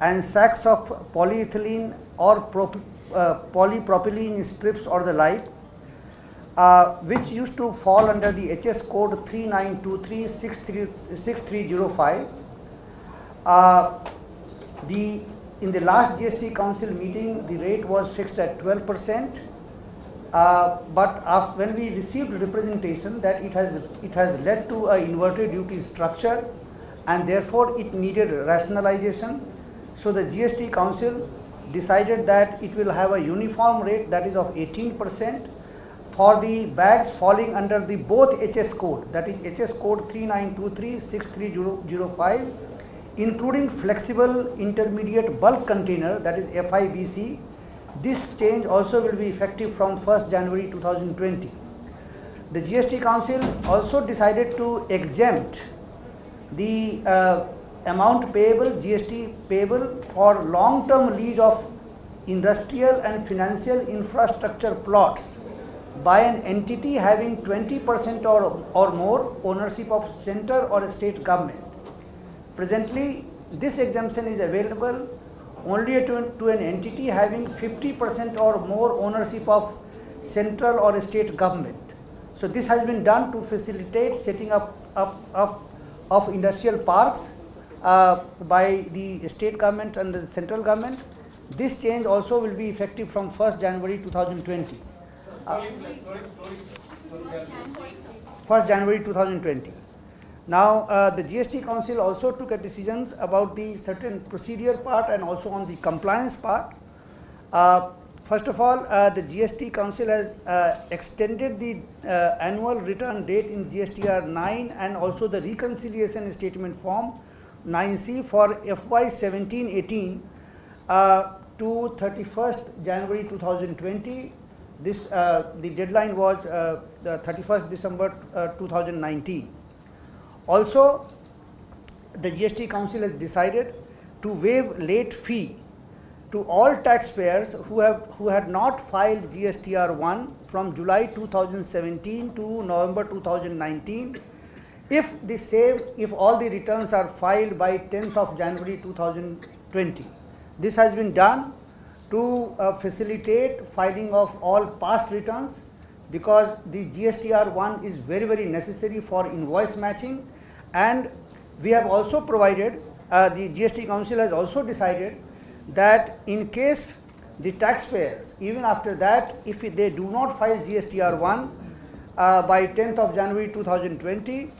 and sacks of polyethylene or polypropylene strips or the like, which used to fall under the HS code 39236305. In the last GST Council meeting, the rate was fixed at 12%, but when we received representation that it has led to a inverted duty structure and therefore it needed rationalization, so the GST Council decided that it will have a uniform rate, that is of 18%. For the bags falling under the both HS code, that is HS code 39236305, including flexible intermediate bulk container, that is FIBC. This change also will be effective from 1st January 2020. The GST Council also decided to exempt the amount payable, GST payable for long-term lease of industrial and financial infrastructure plots by an entity having 20% or more ownership of center or state government. Presently, this exemption is available only to an entity having 50% or more ownership of central or state government. So this has been done to facilitate setting up of industrial parks by the state government and the central government. This change also will be effective from 1st January 2020. 1st January 2020. Now, the GST Council also took a decisions about the certain procedure part and also on the compliance part. First of all, the GST Council has extended the annual return date in GSTR 9 and also the reconciliation statement form 9C for FY 17-18 to 31st January 2020. This the deadline was the 31st December 2019. Also, the GST Council has decided to waive late fee to all taxpayers who had not filed GSTR 1 from July 2017 to November 2019 if all the returns are filed by 10th of January 2020. This has been done to facilitate filing of all past returns, because the GSTR 1 is very, very necessary for invoice matching. And we have also provided, the GST Council has also decided that in case the taxpayers, even after that, if they do not file GSTR 1 by 10th of January 2020,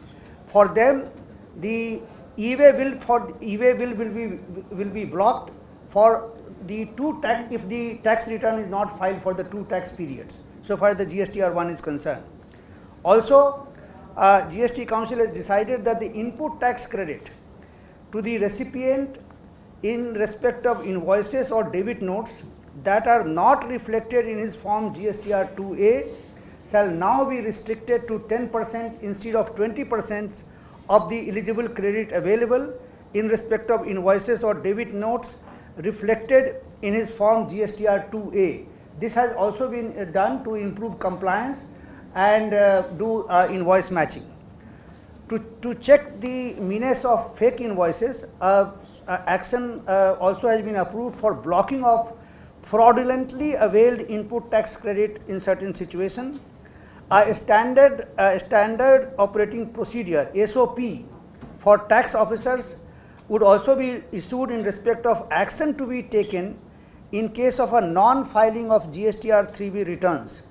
for them the e-way bill will be blocked for the if the tax return is not filed for the 2 tax periods, so far as the GSTR 1 is concerned. Also, GST Council has decided that the input tax credit to the recipient in respect of invoices or debit notes that are not reflected in his form GSTR 2A shall now be restricted to 10% instead of 20% of the eligible credit available in respect of invoices or debit notes reflected in his form GSTR 2A. This has also been done to improve compliance and do invoice matching. To check the meanness of fake invoices, action also has been approved for blocking of fraudulently availed input tax credit in certain situations. A standard operating procedure (SOP) for tax officers would also be issued in respect of action to be taken in case of a non-filing of GSTR 3B returns.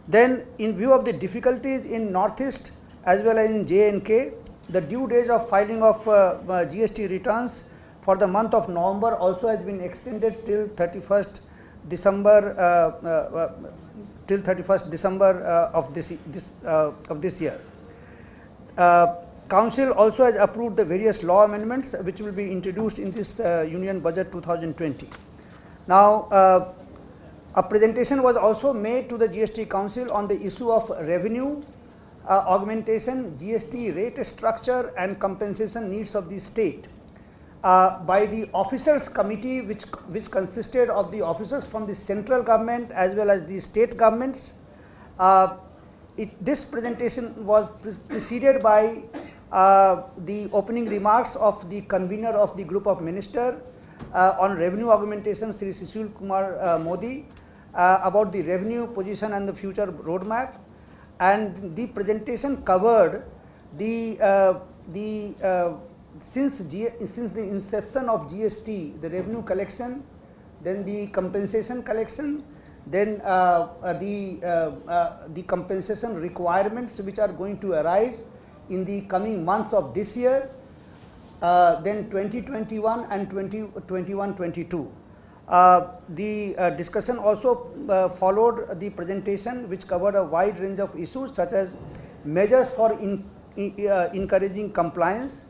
Then, in view of the difficulties in Northeast as well as in J&K, the due date of filing of GST returns for the month of November also has been extended till 31st December of this year. Council also has approved the various law amendments which will be introduced in this Union Budget 2020. Now, a presentation was also made to the GST Council on the issue of revenue augmentation, GST rate structure and compensation needs of the state by the officers committee which consisted of the officers from the central government as well as the state governments. This presentation was preceded by the opening remarks of the convener of the group of ministers on revenue augmentation, Sri Sushil Kumar Modi, about the revenue position and the future roadmap. And the presentation covered since the inception of GST, the revenue collection, then the compensation collection, then the compensation requirements which are going to arise in the coming months of this year, then 2021 and 2021-22. The discussion also followed the presentation which covered a wide range of issues such as measures for encouraging compliance,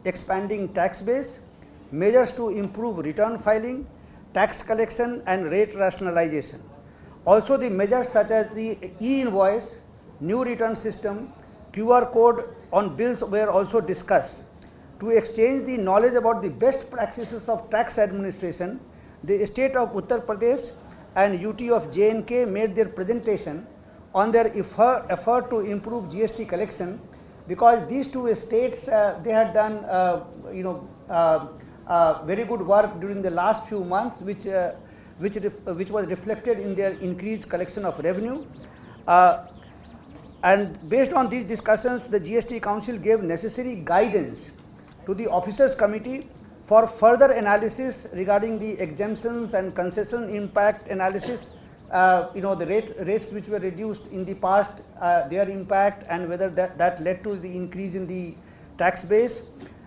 expanding tax base, measures to improve return filing, tax collection and rate rationalization. Also the measures such as the e-invoice, new return system, QR code on bills were also discussed. To exchange the knowledge about the best practices of tax administration, the state of Uttar Pradesh and UT of J&K made their presentation on their effort to improve GST collection, because these two states they had done very good work during the last few months, which was reflected in their increased collection of revenue. And based on these discussions, the GST Council gave necessary guidance to the Officers Committee for further analysis regarding the exemptions and concession impact analysis, the rates which were reduced in the past, their impact, and whether that led to the increase in the tax base,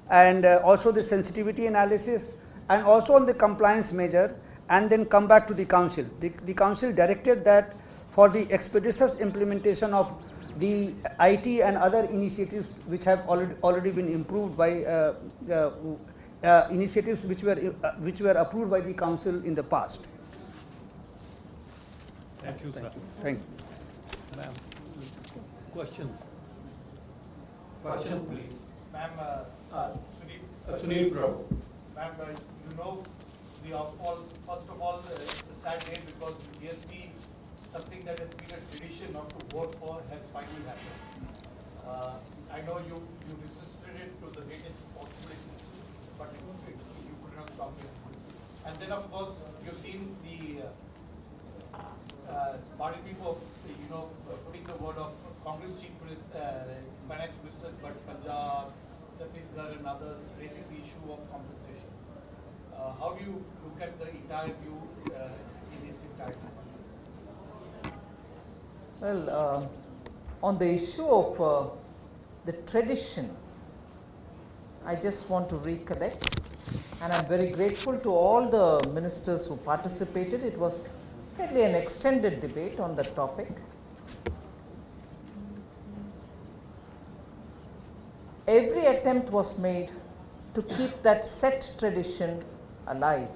and also the sensitivity analysis, and also on the compliance measure, and then come back to the Council. The Council directed that for the expeditious implementation of the IT and other initiatives which have already been improved by initiatives which were approved by the Council in the past. Thank you, sir. Thank you. Ma'am, questions? Question, please. Ma'am, Sunil Prabhu. Ma'am, first of all, it's a sad day because GST, something that has been a tradition not to vote for, has finally happened. I know you resisted it to the latest possibility, but you could not stop it. And then, of course, you've seen the party people, putting the word of Congress Chief Finance Minister, but Punjab, Chhattisgarh, and others raising the issue of compensation. How do you look at the entire view in its entirety? Well, on the issue of the tradition, I just want to recollect, and I'm very grateful to all the ministers who participated. It was fairly an extended debate on the topic. Every attempt was made to keep that set tradition alive.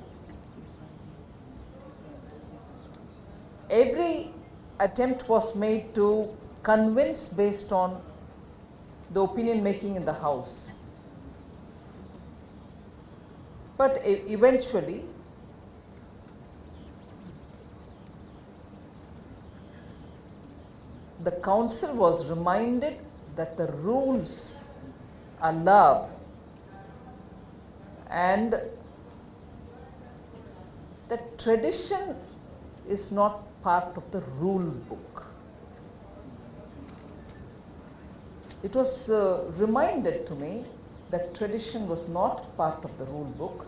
Every attempt was made to convince based on the opinion making in the House. But eventually, the Council was reminded that the rules allow and that tradition is not part of the rule book. It was reminded to me that tradition was not part of the rule book,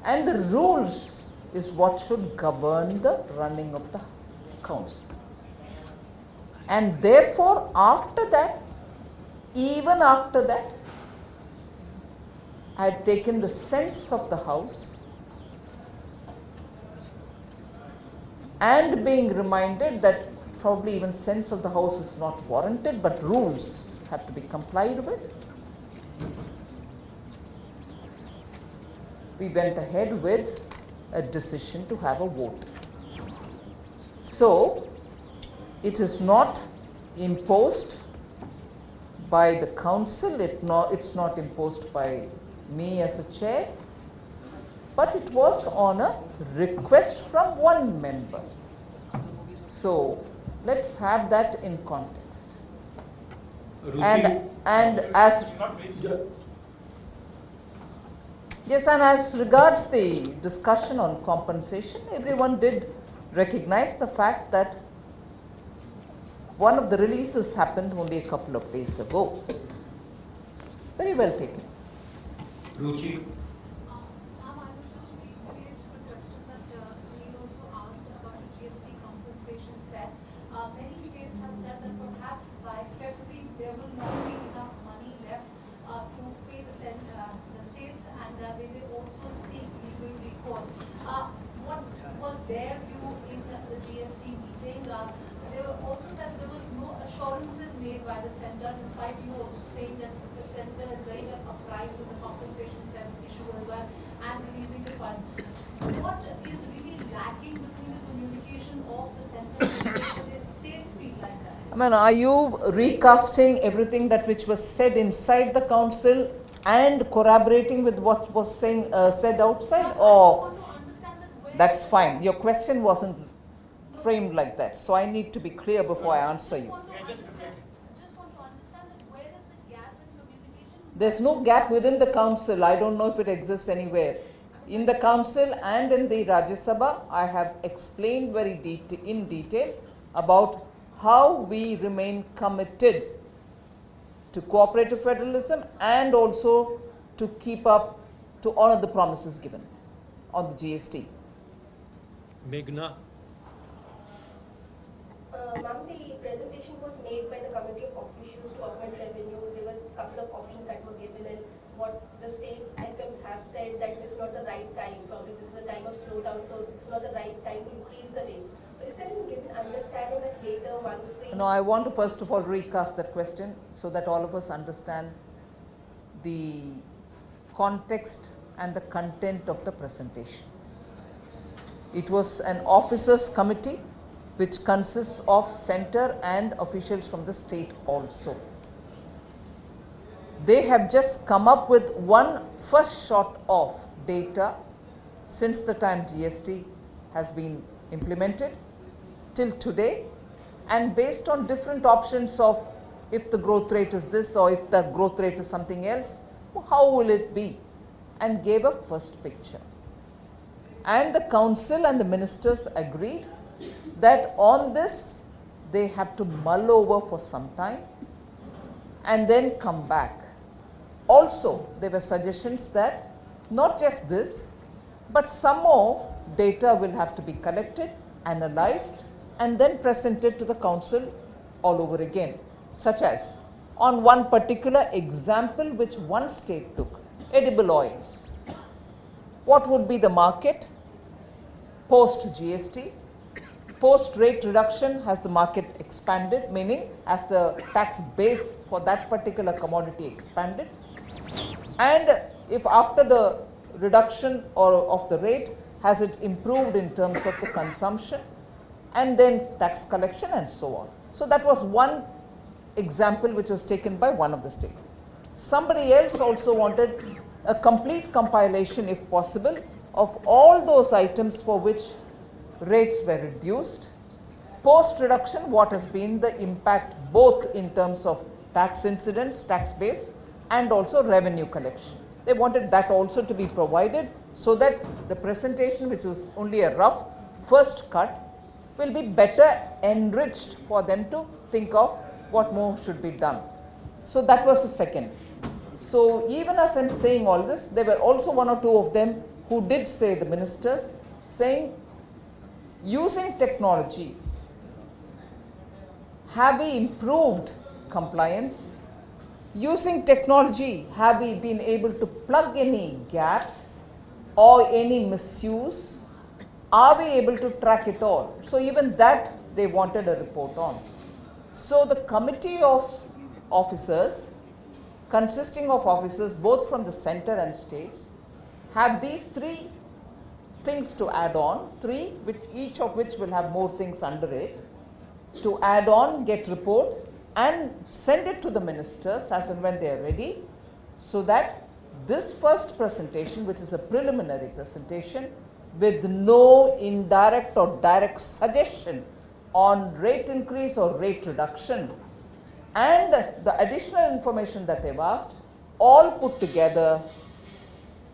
and the rules is what should govern the running of the Council. And therefore, after that, even after that, I had taken the sense of the House and being reminded that probably even sense of the House is not warranted, but rules have to be complied with. We went ahead with a decision to have a vote. So, it is not imposed by the Council, it's not imposed by me as a chair, but it was on a request from one member. So, let's have that in context. And as yes, and as regards the discussion on compensation, everyone did recognize the fact that one of the releases happened only a couple of days ago. Very well taken. Ruchi. Many states have said that perhaps by February there will not be enough money left to pay the states, and they will also seek legal recourse. What was their view in the GST meeting? They were also said there were no assurances made by the centre, despite you also saying that the centre is very well apprised of the compensation cess issue as well and releasing the funds. What is really lacking between the communication of the centre and the states feel like that? I mean, are you recasting everything that which was said inside the Council and corroborating with what was said outside, or that's fine? Your question wasn't framed like that, so I need to be clear before I answer you. There's no gap within the Council. I don't know if it exists anywhere. In the Council and in the Rajya Sabha, I have explained very in detail about how we remain committed to cooperative federalism and also to keep up, to honor the promises given on the GST. Meghna. Ma'am, the presentation was made by the Committee of Officials to augment revenue. There were a couple of options that were given, and what the state FMs have said that this is not the right time. Probably this is a time of slowdown, so it's not the right time to increase the rates. So is there any given understanding that later once the... No, I want to first of all recast that question so that all of us understand the context and the content of the presentation. It was an officers committee which consists of center and officials from the state also. They have just come up with one first shot of data since the time GST has been implemented till today, and based on different options of if the growth rate is this or if the growth rate is something else, how will it be, and gave a first picture. And the council and the ministers agreed that on this they have to mull over for some time and then come back. Also, there were suggestions that not just this, but some more data will have to be collected, analyzed, and then presented to the council all over again, such as on one particular example which one state took, edible oils. What would be the market post GST? Post rate reduction, has the market expanded, meaning has the tax base for that particular commodity expanded? And if after the reduction or of the rate, has it improved in terms of the consumption, and then tax collection and so on. So that was one example which was taken by one of the states. Somebody else also wanted a complete compilation, if possible, of all those items for which rates were reduced. Post reduction, what has been the impact both in terms of tax incidence, tax base, and also revenue collection. They wanted that also to be provided so that the presentation, which was only a rough first cut, will be better enriched for them to think of what more should be done. So that was the second. So even as I'm saying all this, there were also one or two of them who did say, the ministers, saying, using technology, have we improved compliance? Using technology, have we been able to plug any gaps or any misuse? Are we able to track it all? So even that they wanted a report on. So the committee of officers, consisting of officers both from the center and states, have these three things to add on, three, which each of which will have more things under it, to add on, get report, and send it to the ministers as and when they are ready, so that this first presentation, which is a preliminary presentation, with no indirect or direct suggestion on rate increase or rate reduction, and the additional information that they've asked, all put together,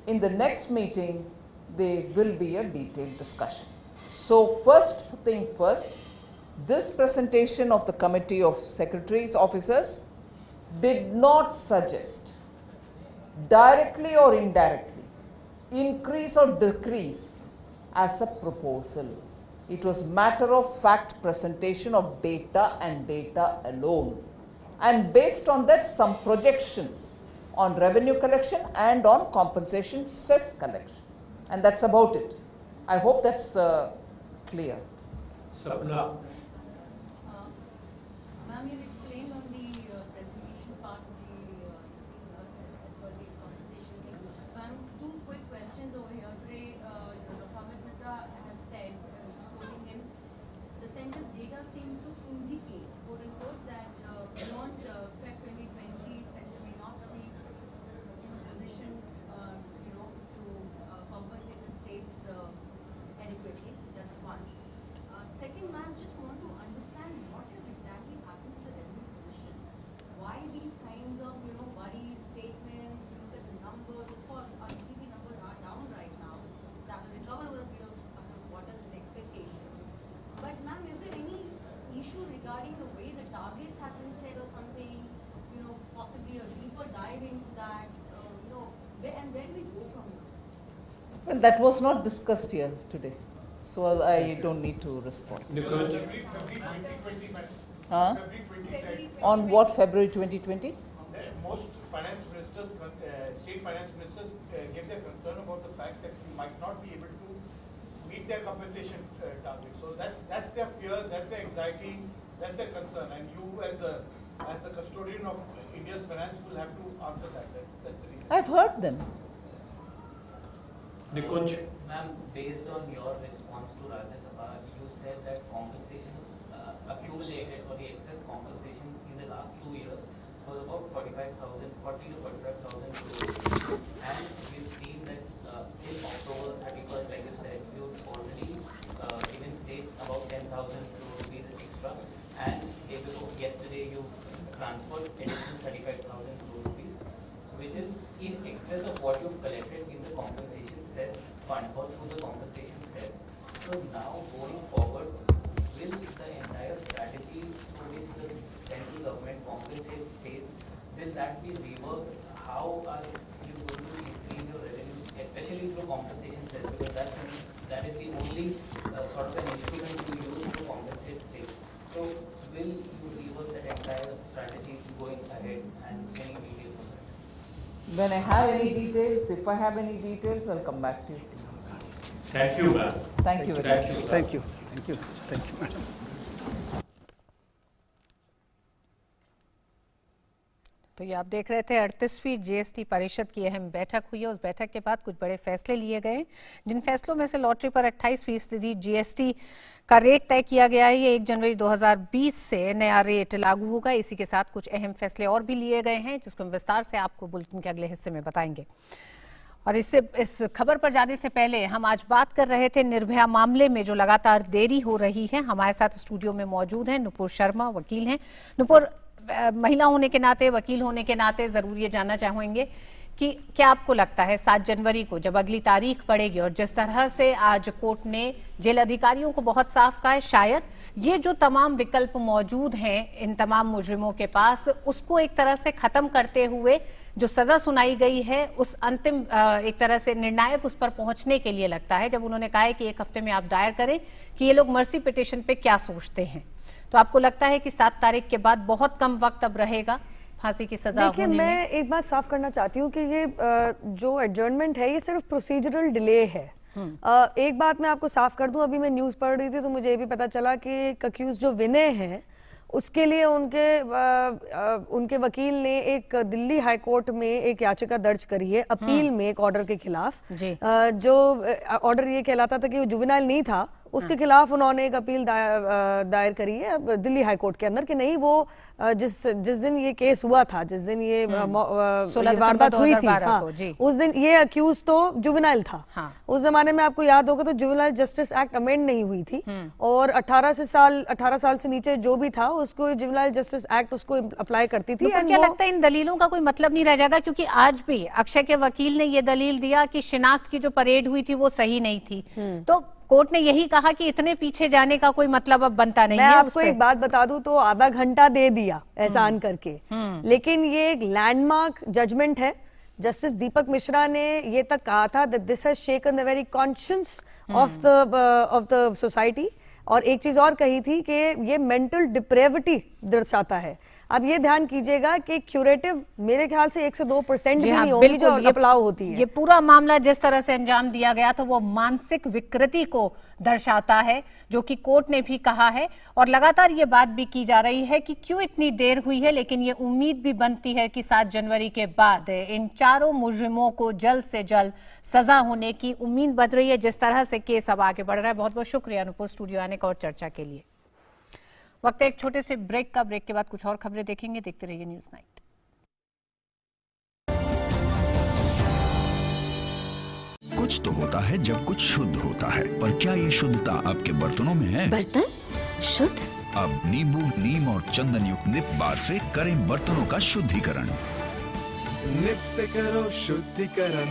in the next meeting, there will be a detailed discussion. So first thing first, this presentation of the Committee of Secretaries, officers, did not suggest, directly or indirectly, increase or decrease as a proposal. It was matter of fact presentation of data and data alone. And based on that, some projections on revenue collection and on compensation cess collection. And that's about it. I hope that's clear. Sapna. Ma'am, you explained on the presentation part of the compensation thing. Ma'am, two quick questions over here. Today, Amit Mitra has said, quoting him, the center's data seems to indicate, quote unquote, that beyond Feb 2020, center may not be in position, to compensate the states adequately. That's one. Second, ma'am, just want to Well, that was not discussed here today, so I don't need to respond. Huh? On what, February 2020? Most finance ministers, state finance ministers gave their concern about the fact that you might not be able to meet their compensation target. So that's their fear, that's their anxiety, that's their concern. And you as the custodian of India's finance will have to answer that. That's the reason. I've heard them. Nikunj. Ma'am, based on your response to Rajya Sabha, you said that compensation accumulated or the excess compensation in the last 2 years was about 40 to 45,000 crores. And we've seen that till October 31st, like you said, you've already given states about 10,000 crore rupees extra. And yesterday you transferred additional 35,000 crore rupees, which is in excess of what you've collected in the compensation cess fund or through the compensation cess. So now going forward, will the entire strategy through which the central government compensates states, will that be reworked? How are you going to increase your revenues, especially through compensation cess? Because that is the only sort of an instrument to use to compensate states. So will you rework that entire strategy going ahead, and any details on that? When I have any details, if I have any details, I'll come back to you. Thank you, ma'am. Thank you very much. Thank you. Thank you. Thank you. तो ये आप देख रहे थे 38वीं जीएसटी परिषद की अहम बैठक हुई है। उस बैठक के बाद कुछ बड़े फैसले लिए गए, जिन फैसलों में से लॉटरी पर 28% जीएसटी का रेट तय किया गया है। ये 1 जनवरी 2020 से नया रेट लागू होगा। इसी के साथ कुछ अहम फैसले और भी लिए गए हैं, जिसको हम विस्तार से आपको बुलेटिन के अगले हिस्से में बताएंगे। और इस खबर पर जाने से पहले हम आज बात कर रहे थे निर्भया मामले में जो लगातार देरी हो रही है। हमारे साथ स्टूडियो में मौजूद हैं नुपुर शर्मा, वकील हैं। नुपुर, महिला होने के नाते, वकील होने के नाते जरूर ये जानना चाहेंगे कि क्या आपको लगता है 7 जनवरी को जब अगली तारीख पड़ेगी और जिस तरह से आज कोर्ट ने जेल अधिकारियों को बहुत साफ कहा है, शायद ये जो तमाम विकल्प मौजूद हैं इन तमाम मुजरिमों के पास, उसको एक तरह से खत्म करते हुए जो सजा सुनाई गई है उस अंतिम एक तरह से निर्णायक उस पर पहुंचने के लिए लगता है, जब उन्होंने कहा है कि 1 हफ्ते में आप दायर करें कि ये लोग मर्सी पिटीशन पे क्या सोचते हैं। तो आपको लगता है कि 7 तारीख के बाद बहुत कम वक्त अब रहेगा फांसी की सजा होने में? मैं एक बात साफ करना चाहती हूँ कि ये जो एडजर्नमेंट है ये सिर्फ प्रोसीजरल डिले है। एक बात मैं आपको साफ कर दूं, अभी मैं न्यूज़ पढ़ रही थी तो मुझे ये भी पता चला कि अक्यूज जो विनय हैं उसके लिए उनके वकील ने एक दिल्ली हाई कोर्ट में एक याचिका दर्ज करी है अपील में एक ऑर्डर के खिलाफ, जो ऑर्डर ये कहलाता था कि वो जुवेनाइल नहीं था, उसके खिलाफ उन्होंने एक अपील दायर करी है दिल्ली हाई कोर्ट के अंदर कि नहीं, वो जिस दिन ये केस हुआ था, जिस दिन ये वारदात हुई थी, उस दिन ये अक्यूज तो जुवेनाइल था। उस जमाने में आपको याद होगा तो जुवेनाइल जस्टिस एक्ट अमेंड नहीं हुई थी और 18 साल से नीचे जो भी था उसको जुवेनाइल जस्टिस एक्ट उसको अप्लाई करती थी। क्या लगता है इन दलीलों का कोई मतलब नहीं रह जाएगा? क्योंकि आज भी अक्षय के वकील ने ये दलील दिया कि शिनाख्त की जो परेड हुई थी वो सही नहीं थी, तो कोर्ट ने यही कहा कि इतने पीछे जाने का कोई मतलब अब बनता नहीं है। मैं आपको एक बात बता दूं तो आधा घंटा दे दिया एहसान करके, लेकिन ये एक लैंडमार्क जजमेंट है। जस्टिस दीपक मिश्रा ने ये तक कहा था that this has shaken the very conscious of the society, और एक चीज और कही थी कि ये मेंटल डिप्रेविटी दर्शाता है। अब ये ध्यान कीजिएगा कि क्यूरेटिव मेरे ख्याल से 102% भी नहीं होगी जो अप्लाउ होती है। ये पूरा मामला जिस तरह से अंजाम दिया गया था वो मानसिक विकृति को दर्शाता है, जो कि कोर्ट ने भी कहा है, और लगातार ये बात भी की जा रही है कि क्यों इतनी देर हुई है। लेकिन ये उम्मीद भी बनती है कि 7 जनवरी के बाद इन चारों मुजरिमों को जल्द से जल्द सजा होने की उम्मीद बन रही है, जिस तरह से केस अब आगे बढ़ रहा है। बहुत बहुत शुक्रिया अनुपुर स्टूडियो आने का और चर्चा के लिए। वक्त है एक छोटे से ब्रेक का। ब्रेक के बाद कुछ और खबरें देखेंगे। देखते रहिए न्यूज़ नाइट। कुछ तो होता है जब कुछ शुद्ध होता है, पर क्या ये शुद्धता आपके बर्तनों में है? बर्तन शुद्ध? अब नींबू, नीम और चंदन युक्त निप बार से करें बर्तनों का शुद्धिकरण। निप से करो शुद्धिकरण।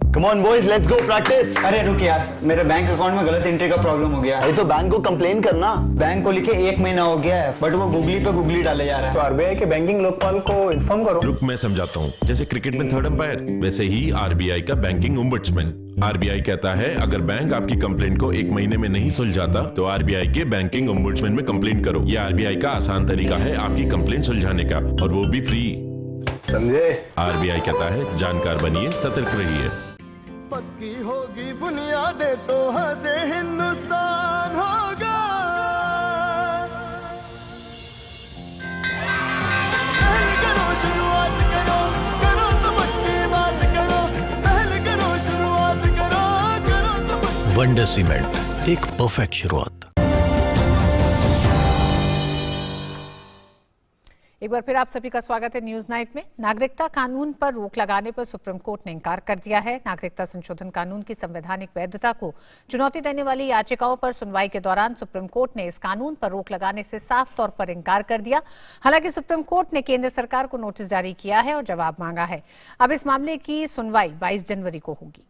Come on boys, let's go practice. अरे रुक यार, मेरे बैंक अकाउंट में गलत एंट्री का प्रॉब्लम हो गया है। तो बैंक को कंप्लेन करना। बैंक को लिखे 1 महीना हो गया है, बट वो गूगली पे गूगली डाले जा रहा है। तो आरबीआई के बैंकिंग लोकपाल को इन्फॉर्म करो। रुक, मैं समझाता हूँ। जैसे क्रिकेट में 3rd अंपायर, वैसे ही आरबीआई का बैंकिंग ओम्बड्समैन। आरबीआई कहता है अगर बैंक आपकी कंप्लेंट को 1 महीने में नहीं सुलझाता तो आरबीआई के बैंकिंग ओम्बड्समैन में कंप्लेंट करो। यह आरबीआई का आसान तरीका है आपकी कंप्लेंट सुलझाने का, और वो भी फ्री। समझे? आरबीआई कहता है जानकार बनिए, सतर्क रहिए। पक्की होगी बुनियादें तो हंसे हिंदुस्तान होगा। पहल करो शुरुआत करो, करो तो पक्की बात करो। पहल करो शुरुआत करो, करो तो पक्की। वंडर सीमेंट, एक परफेक्ट शुरुआत। एक बार फिर आप सभी का स्वागत है न्यूज नाइट में। नागरिकता कानून पर रोक लगाने पर सुप्रीम कोर्ट ने इंकार कर दिया है। नागरिकता संशोधन कानून की संवैधानिक वैधता को चुनौती देने वाली याचिकाओं पर सुनवाई के दौरान सुप्रीम कोर्ट ने इस कानून पर रोक लगाने से साफ तौर पर इंकार कर दिया। हालांकि सुप्रीम कोर्ट ने केंद्र सरकार को नोटिस जारी किया है और जवाब मांगा है। अब इस मामले की सुनवाई 22 जनवरी को होगी।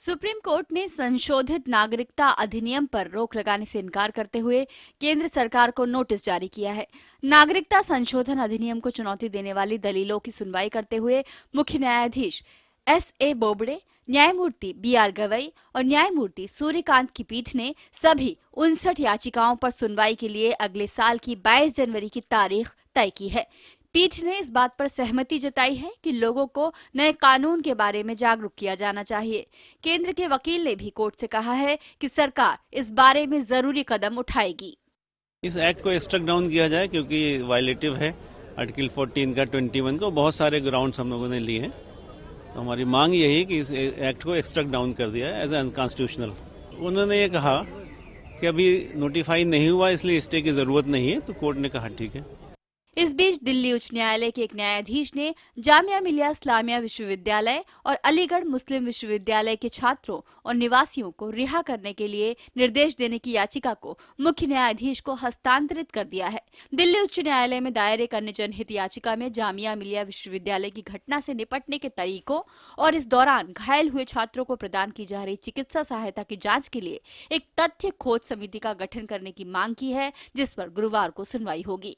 सुप्रीम कोर्ट ने संशोधित नागरिकता अधिनियम पर रोक लगाने से इनकार करते हुए केंद्र सरकार को नोटिस जारी किया है। नागरिकता संशोधन अधिनियम को चुनौती देने वाली दलीलों की सुनवाई करते हुए मुख्य न्यायाधीश S.A. बोबड़े, न्यायमूर्ति B.R. गवई और न्यायमूर्ति सूर्यकांत की पीठ ने सभी 59 याचिकाओं पर सुनवाई के लिए अगले साल की 22 जनवरी की तारीख तय की है। पीठ ने इस बात पर सहमति जताई है कि लोगों को नए कानून के बारे में जागरूक किया जाना चाहिए। केंद्र के वकील ने भी कोर्ट से कहा है कि सरकार इस बारे में जरूरी कदम उठाएगी। इस एक्ट को स्ट्रक डाउन किया जाए क्योंकि वायलेटिव है आर्टिकल 14 का 21 को। बहुत सारे ग्राउंड्स हम लोगों ने लिए हैं, तो हमारी मांग यही है कि इस एक्ट को स्ट्रक डाउन कर दिया है एज अनकॉन्स्टिट्यूशनल। उन्होंने ये कहा कि अभी नोटिफाई नहीं हुआ इसलिए स्टे की जरूरत नहीं है, तो कोर्ट ने कहा ठीक है। इस बीच दिल्ली उच्च न्यायालय के एक न्यायाधीश ने जामिया मिलिया इस्लामिया विश्वविद्यालय और अलीगढ़ मुस्लिम विश्वविद्यालय के छात्रों और निवासियों को रिहा करने के लिए निर्देश देने की याचिका को मुख्य न्यायाधीश को हस्तांतरित कर दिया है। दिल्ली उच्च न्यायालय में दायर एक अन्य जनहित याचिका में जामिया मिलिया विश्वविद्यालय की घटना से निपटने के तरीकों और इस दौरान घायल हुए छात्रों को प्रदान की जा रही चिकित्सा सहायता की जाँच के लिए एक तथ्य खोज समिति का गठन करने की मांग की है, जिस पर गुरुवार को सुनवाई होगी।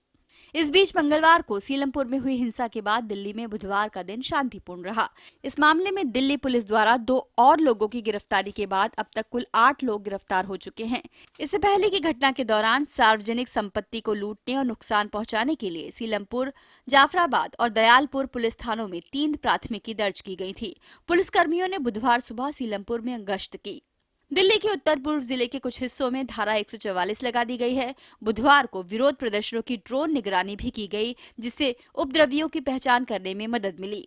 इस बीच मंगलवार को सीलमपुर में हुई हिंसा के बाद दिल्ली में बुधवार का दिन शांतिपूर्ण रहा। इस मामले में दिल्ली पुलिस द्वारा 2 और लोगों की गिरफ्तारी के बाद अब तक कुल 8 लोग गिरफ्तार हो चुके हैं। इससे पहले की घटना के दौरान सार्वजनिक संपत्ति को लूटने और नुकसान पहुंचाने के लिए सीलमपुर, जाफराबाद और दयालपुर पुलिस थानों में 3 प्राथमिकी दर्ज की गई थी। पुलिसकर्मियों ने बुधवार सुबह सीलमपुर में गश्त की। दिल्ली के उत्तर पूर्व जिले के कुछ हिस्सों में धारा 144 लगा दी गई है। बुधवार को विरोध प्रदर्शनों की ड्रोन निगरानी भी की गई, जिससे उपद्रवियों की पहचान करने में मदद मिली।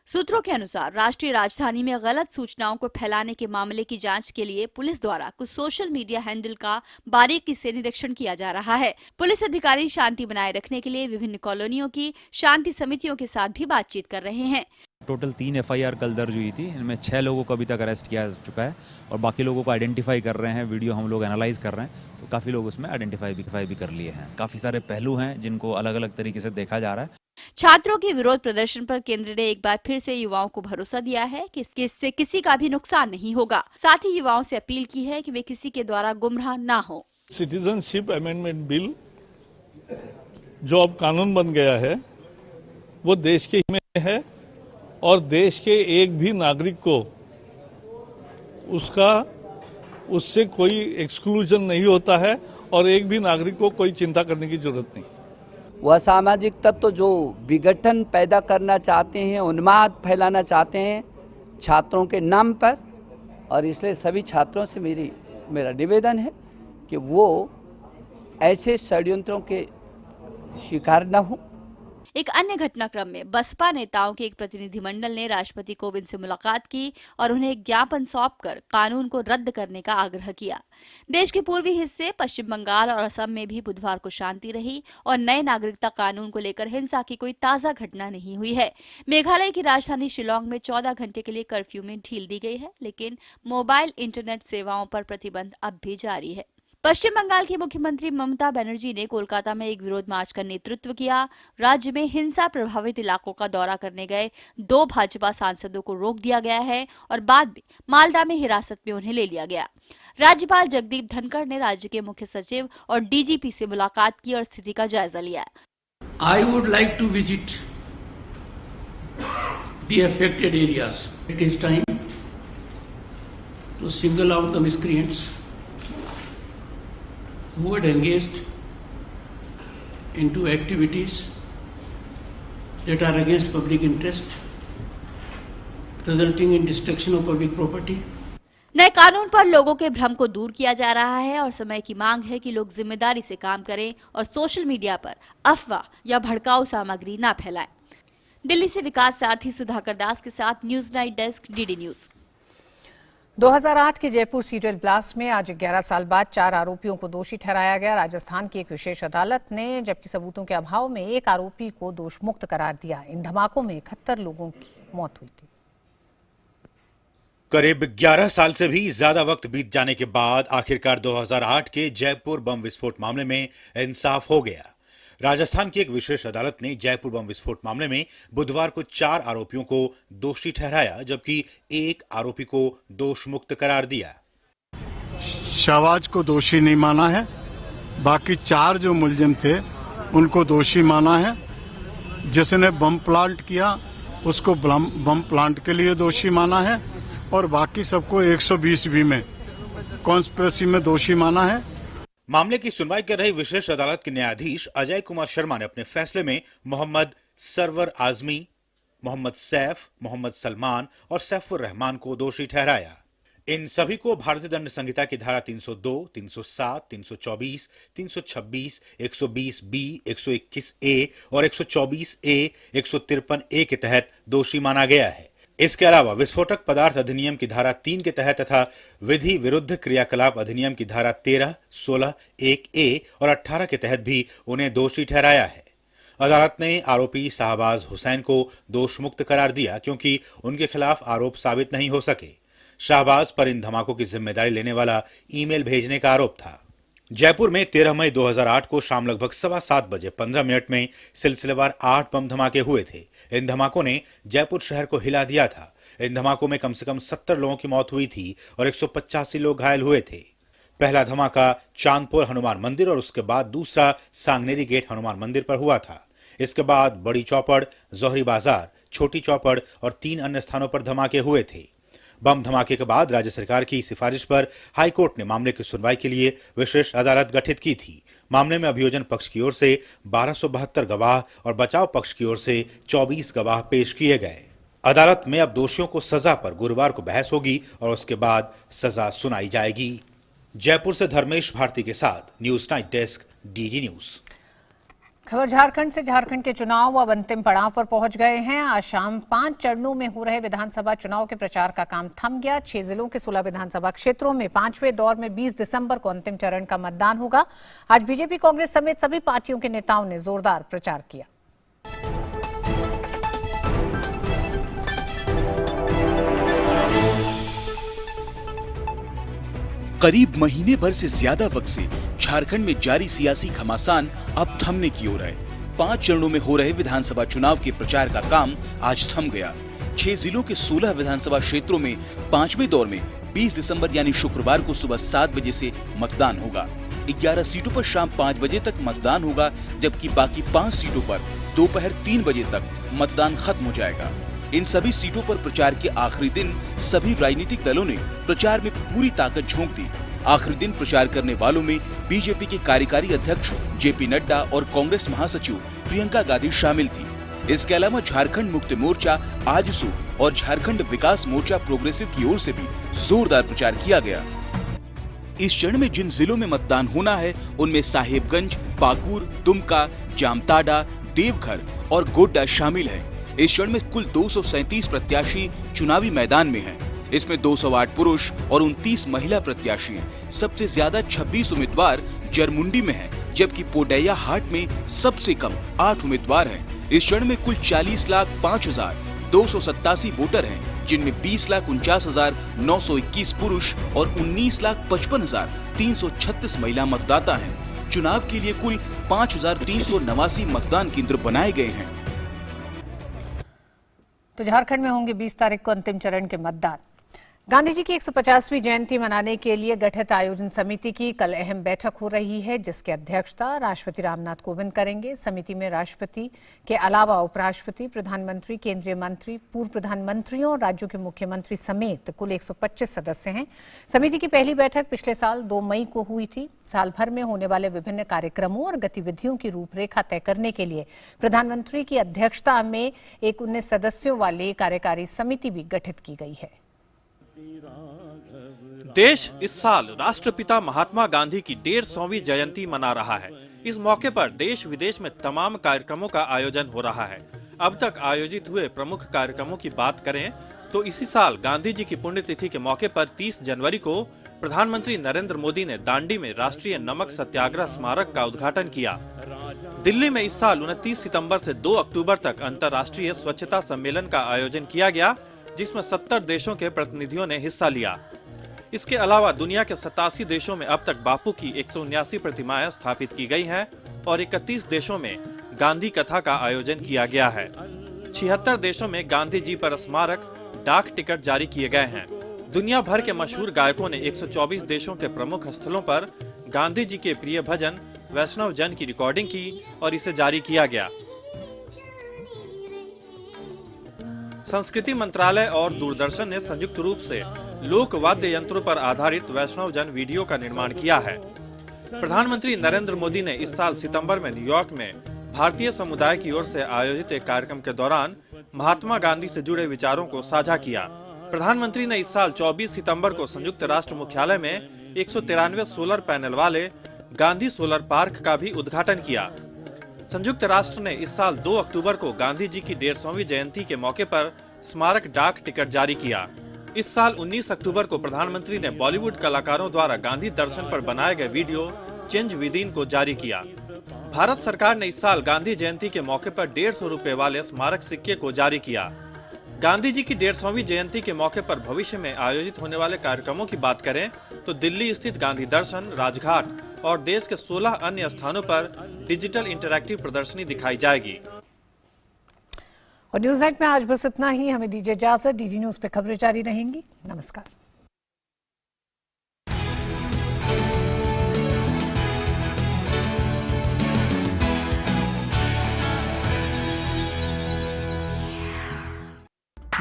सूत्रों के अनुसार राष्ट्रीय राजधानी में गलत सूचनाओं को फैलाने के मामले की जांच के लिए पुलिस द्वारा कुछ सोशल मीडिया हैंडल का बारीकी से निरीक्षण किया जा रहा है। पुलिस अधिकारी शांति बनाए रखने के लिए विभिन्न कॉलोनियों की शांति समितियों के साथ भी बातचीत कर रहे हैं। टोटल 3 FIR कल दर्ज हुई थी। इनमें 6 लोगों को अभी तक अरेस्ट किया जा चुका है और बाकी लोगों को आइडेंटिफाई कर रहे हैं। वीडियो हम लोग एनालाइज कर रहे हैं, तो काफ़ी लोग उसमें आइडेंटिफाई भी कर लिए हैं। काफ़ी सारे पहलू हैं जिनको अलग अलग तरीके से देखा जा रहा है। छात्रों के विरोध प्रदर्शन पर केंद्र ने एक बार फिर से युवाओं को भरोसा दिया है कि इससे किसी का भी नुकसान नहीं होगा। साथ ही युवाओं से अपील की है कि वे किसी के द्वारा गुमराह ना हो। सिटीजनशिप अमेंडमेंट बिल जो अब कानून बन गया है वो देश के हित में है और देश के एक भी नागरिक को उससे कोई एक्सक्लूजन नहीं होता है और एक भी नागरिक को कोई चिंता करने की जरूरत नहीं। वह सामाजिक तत्व जो विघटन पैदा करना चाहते हैं, उन्माद फैलाना चाहते हैं छात्रों के नाम पर, और इसलिए सभी छात्रों से मेरा निवेदन है कि वो ऐसे षड्यंत्रों के शिकार न हो। एक अन्य घटनाक्रम में बसपा नेताओं के एक प्रतिनिधिमंडल ने राष्ट्रपति कोविंद से मुलाकात की और उन्हें एक ज्ञापन सौंपकर कानून को रद्द करने का आग्रह किया। देश के पूर्वी हिस्से पश्चिम बंगाल और असम में भी बुधवार को शांति रही और नए नागरिकता कानून को लेकर हिंसा की कोई ताजा घटना नहीं हुई है। मेघालय की राजधानी शिलोंग में 14 घंटे के लिए कर्फ्यू में ढील दी गई है, लेकिन मोबाइल इंटरनेट सेवाओं पर प्रतिबंध अब भी जारी है। पश्चिम बंगाल की मुख्यमंत्री ममता बनर्जी ने कोलकाता में एक विरोध मार्च का नेतृत्व किया। राज्य में हिंसा प्रभावित इलाकों का दौरा करने गए 2 भाजपा सांसदों को रोक दिया गया है और बाद में मालदा में हिरासत में उन्हें ले लिया गया। राज्यपाल जगदीप धनखड़ ने राज्य के मुख्य सचिव और डीजीपी से मुलाकात की और स्थिति का जायजा लिया। I would like to visit the affected areas. It is time to single out the miscreants who had engaged into activities that are against public interest, resulting in destruction of public property. नए कानून पर लोगों के भ्रम को दूर किया जा रहा है और समय की मांग है कि लोग जिम्मेदारी से काम करें और सोशल मीडिया पर अफवाह या भड़काऊ सामग्री न फैलाएं। दिल्ली से विकास सारथी सुधाकर दास के साथ news night desk, DD news. 2008 के जयपुर सीरियल ब्लास्ट में आज 11 साल बाद 4 आरोपियों को दोषी ठहराया गया। राजस्थान की एक विशेष अदालत ने जबकि सबूतों के अभाव में एक आरोपी को दोष मुक्त करार दिया। इन धमाकों में 71 लोगों की मौत हुई थी। करीब 11 साल से भी ज्यादा वक्त बीत जाने के बाद आखिरकार 2008 के जयपुर बम विस्फोट मामले में इंसाफ हो गया। राजस्थान की एक विशेष अदालत ने जयपुर बम विस्फोट मामले में बुधवार को 4 आरोपियों को दोषी ठहराया, जबकि एक आरोपी को दोष मुक्त करार दिया। शहबाज को दोषी नहीं माना है, बाकी 4 जो मुलजिम थे उनको दोषी माना है। जिसने बम प्लांट किया उसको बम प्लांट के लिए दोषी माना है और बाकी सबको 120B में कॉन्स्पिरेसी में दोषी माना है। मामले की सुनवाई कर रही विशेष अदालत के न्यायाधीश अजय कुमार शर्मा ने अपने फैसले में मोहम्मद सरवर आजमी, मोहम्मद सैफ, मोहम्मद सलमान और सैफुर रहमान को दोषी ठहराया। इन सभी को भारतीय दंड संहिता की धारा 302, 307, 324, 326, 120B, 121A और 124A, 153A के तहत दोषी माना गया है। इसके अलावा विस्फोटक पदार्थ अधिनियम की धारा 3 के तहत तथा विधि विरुद्ध क्रियाकलाप अधिनियम की धारा 13, 16, 1A और 18 के तहत भी उन्हें दोषी ठहराया है। अदालत ने आरोपी शाहबाज हुसैन को दोष मुक्त करार दिया क्योंकि उनके खिलाफ आरोप साबित नहीं हो सके। शाहबाज पर इन धमाकों की जिम्मेदारी लेने वाला ईमेल भेजने का आरोप था। जयपुर में 13 मई 2008 को शाम लगभग 7:15 बजे 15 मिनट में सिलसिलेवार 8 बम धमाके हुए थे। इन धमाकों ने जयपुर शहर को हिला दिया था। इन धमाकों में कम से कम 70 लोगों की मौत हुई थी और 185 लोग घायल हुए थे। पहला धमाका चांदपुर हनुमान मंदिर और उसके बाद दूसरा सांगनेरी गेट हनुमान मंदिर पर हुआ था। इसके बाद बड़ी चौपड़, जोहरी बाजार, छोटी चौपड़ और 3 अन्य स्थानों पर धमाके हुए थे। बम धमाके के बाद राज्य सरकार की सिफारिश पर हाईकोर्ट ने मामले की सुनवाई के लिए विशेष अदालत गठित की थी। मामले में अभियोजन पक्ष की ओर से 1272 गवाह और बचाव पक्ष की ओर से 24 गवाह पेश किए गए। अदालत में अब दोषियों को सजा पर गुरुवार को बहस होगी और उसके बाद सजा सुनाई जाएगी। जयपुर से धर्मेश भारती के साथ news night desk, DD news. खबर झारखंड से। झारखंड के चुनाव अब अंतिम पड़ाव पर पहुंच गए हैं। आज शाम 5 चरणों में हो रहे विधानसभा चुनाव के प्रचार का काम थम गया। 6 जिलों के 16 विधानसभा क्षेत्रों में 5वें दौर में 20 दिसंबर को अंतिम चरण का मतदान होगा। आज बीजेपी, कांग्रेस समेत सभी पार्टियों के नेताओं ने जोरदार प्रचार किया। करीब महीने भर से ज्यादा वक्त से झारखंड में जारी सियासी घमासान अब थमने की ओर है। 5 चरणों में हो रहे विधानसभा चुनाव के प्रचार का काम आज थम गया। 6 जिलों के 16 विधानसभा क्षेत्रों में 5वें दौर में 20 दिसंबर यानी शुक्रवार को सुबह 7 बजे से मतदान होगा। 11 सीटों पर शाम 5 बजे तक मतदान होगा, जबकि बाकी 5 सीटों पर दोपहर 3 बजे तक मतदान खत्म हो जाएगा। इन सभी सीटों पर प्रचार के आखिरी दिन सभी राजनीतिक दलों ने प्रचार में पूरी ताकत झोंक दी। आखिरी दिन प्रचार करने वालों में बीजेपी के कार्यकारी अध्यक्ष जेपी नड्डा और कांग्रेस महासचिव प्रियंका गांधी शामिल थी। इसके अलावा झारखंड मुक्ति मोर्चा, आजसू और झारखंड विकास मोर्चा प्रोग्रेसिव की ओर से भी जोरदार प्रचार किया गया। इस चरण में जिन जिलों में मतदान होना है उनमें साहेबगंज, पाकुर, दुमका, जामताड़ा, देवघर और गोड्डा शामिल है। इस चरण में कुल 237 प्रत्याशी चुनावी मैदान में हैं। इसमें 208 पुरुष और 29 महिला प्रत्याशी हैं। सबसे ज्यादा 26 उम्मीदवार जरमुंडी में हैं, जबकि पोडैया हाट में सबसे कम 8 उम्मीदवार हैं। इस चरण में कुल 40,05,2 287 वोटर हैं, जिनमें 20,49,921 पुरुष और 19,55,336 महिला मतदाता हैं। चुनाव के लिए कुल 5,389 मतदान केंद्र बनाए गए हैं। तो झारखंड में होंगे 20 तारीख को अंतिम चरण के मतदान। गांधी जी की 150वीं जयंती मनाने के लिए गठित आयोजन समिति की कल अहम बैठक हो रही है, जिसकी अध्यक्षता राष्ट्रपति रामनाथ कोविंद करेंगे। समिति में राष्ट्रपति के अलावा उपराष्ट्रपति, प्रधानमंत्री, केंद्रीय मंत्री, पूर्व प्रधानमंत्रियों और राज्यों के मुख्यमंत्री समेत कुल 125 सदस्य हैं। समिति की पहली बैठक पिछले साल 2 मई को हुई थी। साल भर में होने वाले विभिन्न कार्यक्रमों और गतिविधियों की रूपरेखा तय करने के लिए प्रधानमंत्री की अध्यक्षता में एक 19 सदस्यों वाली कार्यकारी समिति भी गठित की गई है। देश इस साल राष्ट्रपिता महात्मा गांधी की 150वीं जयंती मना रहा है। इस मौके पर देश विदेश में तमाम कार्यक्रमों का आयोजन हो रहा है। अब तक आयोजित हुए प्रमुख कार्यक्रमों की बात करें तो इसी साल गांधी जी की पुण्यतिथि के मौके पर 30 जनवरी को प्रधानमंत्री नरेंद्र मोदी ने दांडी में राष्ट्रीय नमक सत्याग्रह स्मारक का उद्घाटन किया। दिल्ली में इस साल 29 सितंबर से 2 अक्टूबर तक अंतर्राष्ट्रीय स्वच्छता सम्मेलन का आयोजन किया गया, जिसमें 70 देशों के प्रतिनिधियों ने हिस्सा लिया। इसके अलावा दुनिया के 87 देशों में अब तक बापू की 179 प्रतिमाएं स्थापित की गई हैं और 31 देशों में गांधी कथा का आयोजन किया गया है। 76 देशों में गांधी जी पर स्मारक डाक टिकट जारी किए गए हैं। दुनिया भर के मशहूर गायकों ने 124 देशों के प्रमुख स्थलों पर गांधी जी के प्रिय भजन वैष्णव जन की रिकॉर्डिंग की और इसे जारी किया गया। संस्कृति मंत्रालय और दूरदर्शन ने संयुक्त रूप से लोक वाद्य यंत्रों पर आधारित वैष्णव जन वीडियो का निर्माण किया है। प्रधानमंत्री नरेंद्र मोदी ने इस साल सितंबर में न्यूयॉर्क में भारतीय समुदाय की ओर से आयोजित एक कार्यक्रम के दौरान महात्मा गांधी से जुड़े विचारों को साझा किया। प्रधानमंत्री ने इस साल 24 सितंबर को संयुक्त राष्ट्र मुख्यालय में 193 सोलर पैनल वाले गांधी सोलर पार्क का भी उद्घाटन किया। संयुक्त राष्ट्र ने इस साल 2 अक्टूबर को गांधी जी की 150वीं जयंती के मौके पर स्मारक डाक टिकट जारी किया। इस साल 19 अक्टूबर को प्रधानमंत्री ने बॉलीवुड कलाकारों द्वारा गांधी दर्शन पर बनाए गए वीडियो चेंज विदिन को जारी किया। भारत सरकार ने इस साल गांधी जयंती के मौके पर 150 रुपए वाले स्मारक सिक्के को जारी किया। गांधी जी की 150वीं जयंती के मौके पर भविष्य में आयोजित होने वाले कार्यक्रमों की बात करें तो दिल्ली स्थित गांधी दर्शन, राजघाट और देश के 16 अन्य स्थानों पर डिजिटल इंटरैक्टिव प्रदर्शनी दिखाई जाएगी। और न्यूज नाइट में आज बस इतना ही। हमें दीजिए इजाजत। डीडी न्यूज पे खबरें जारी रहेंगी। नमस्कार।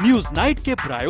न्यूज नाइट के प्रायोजक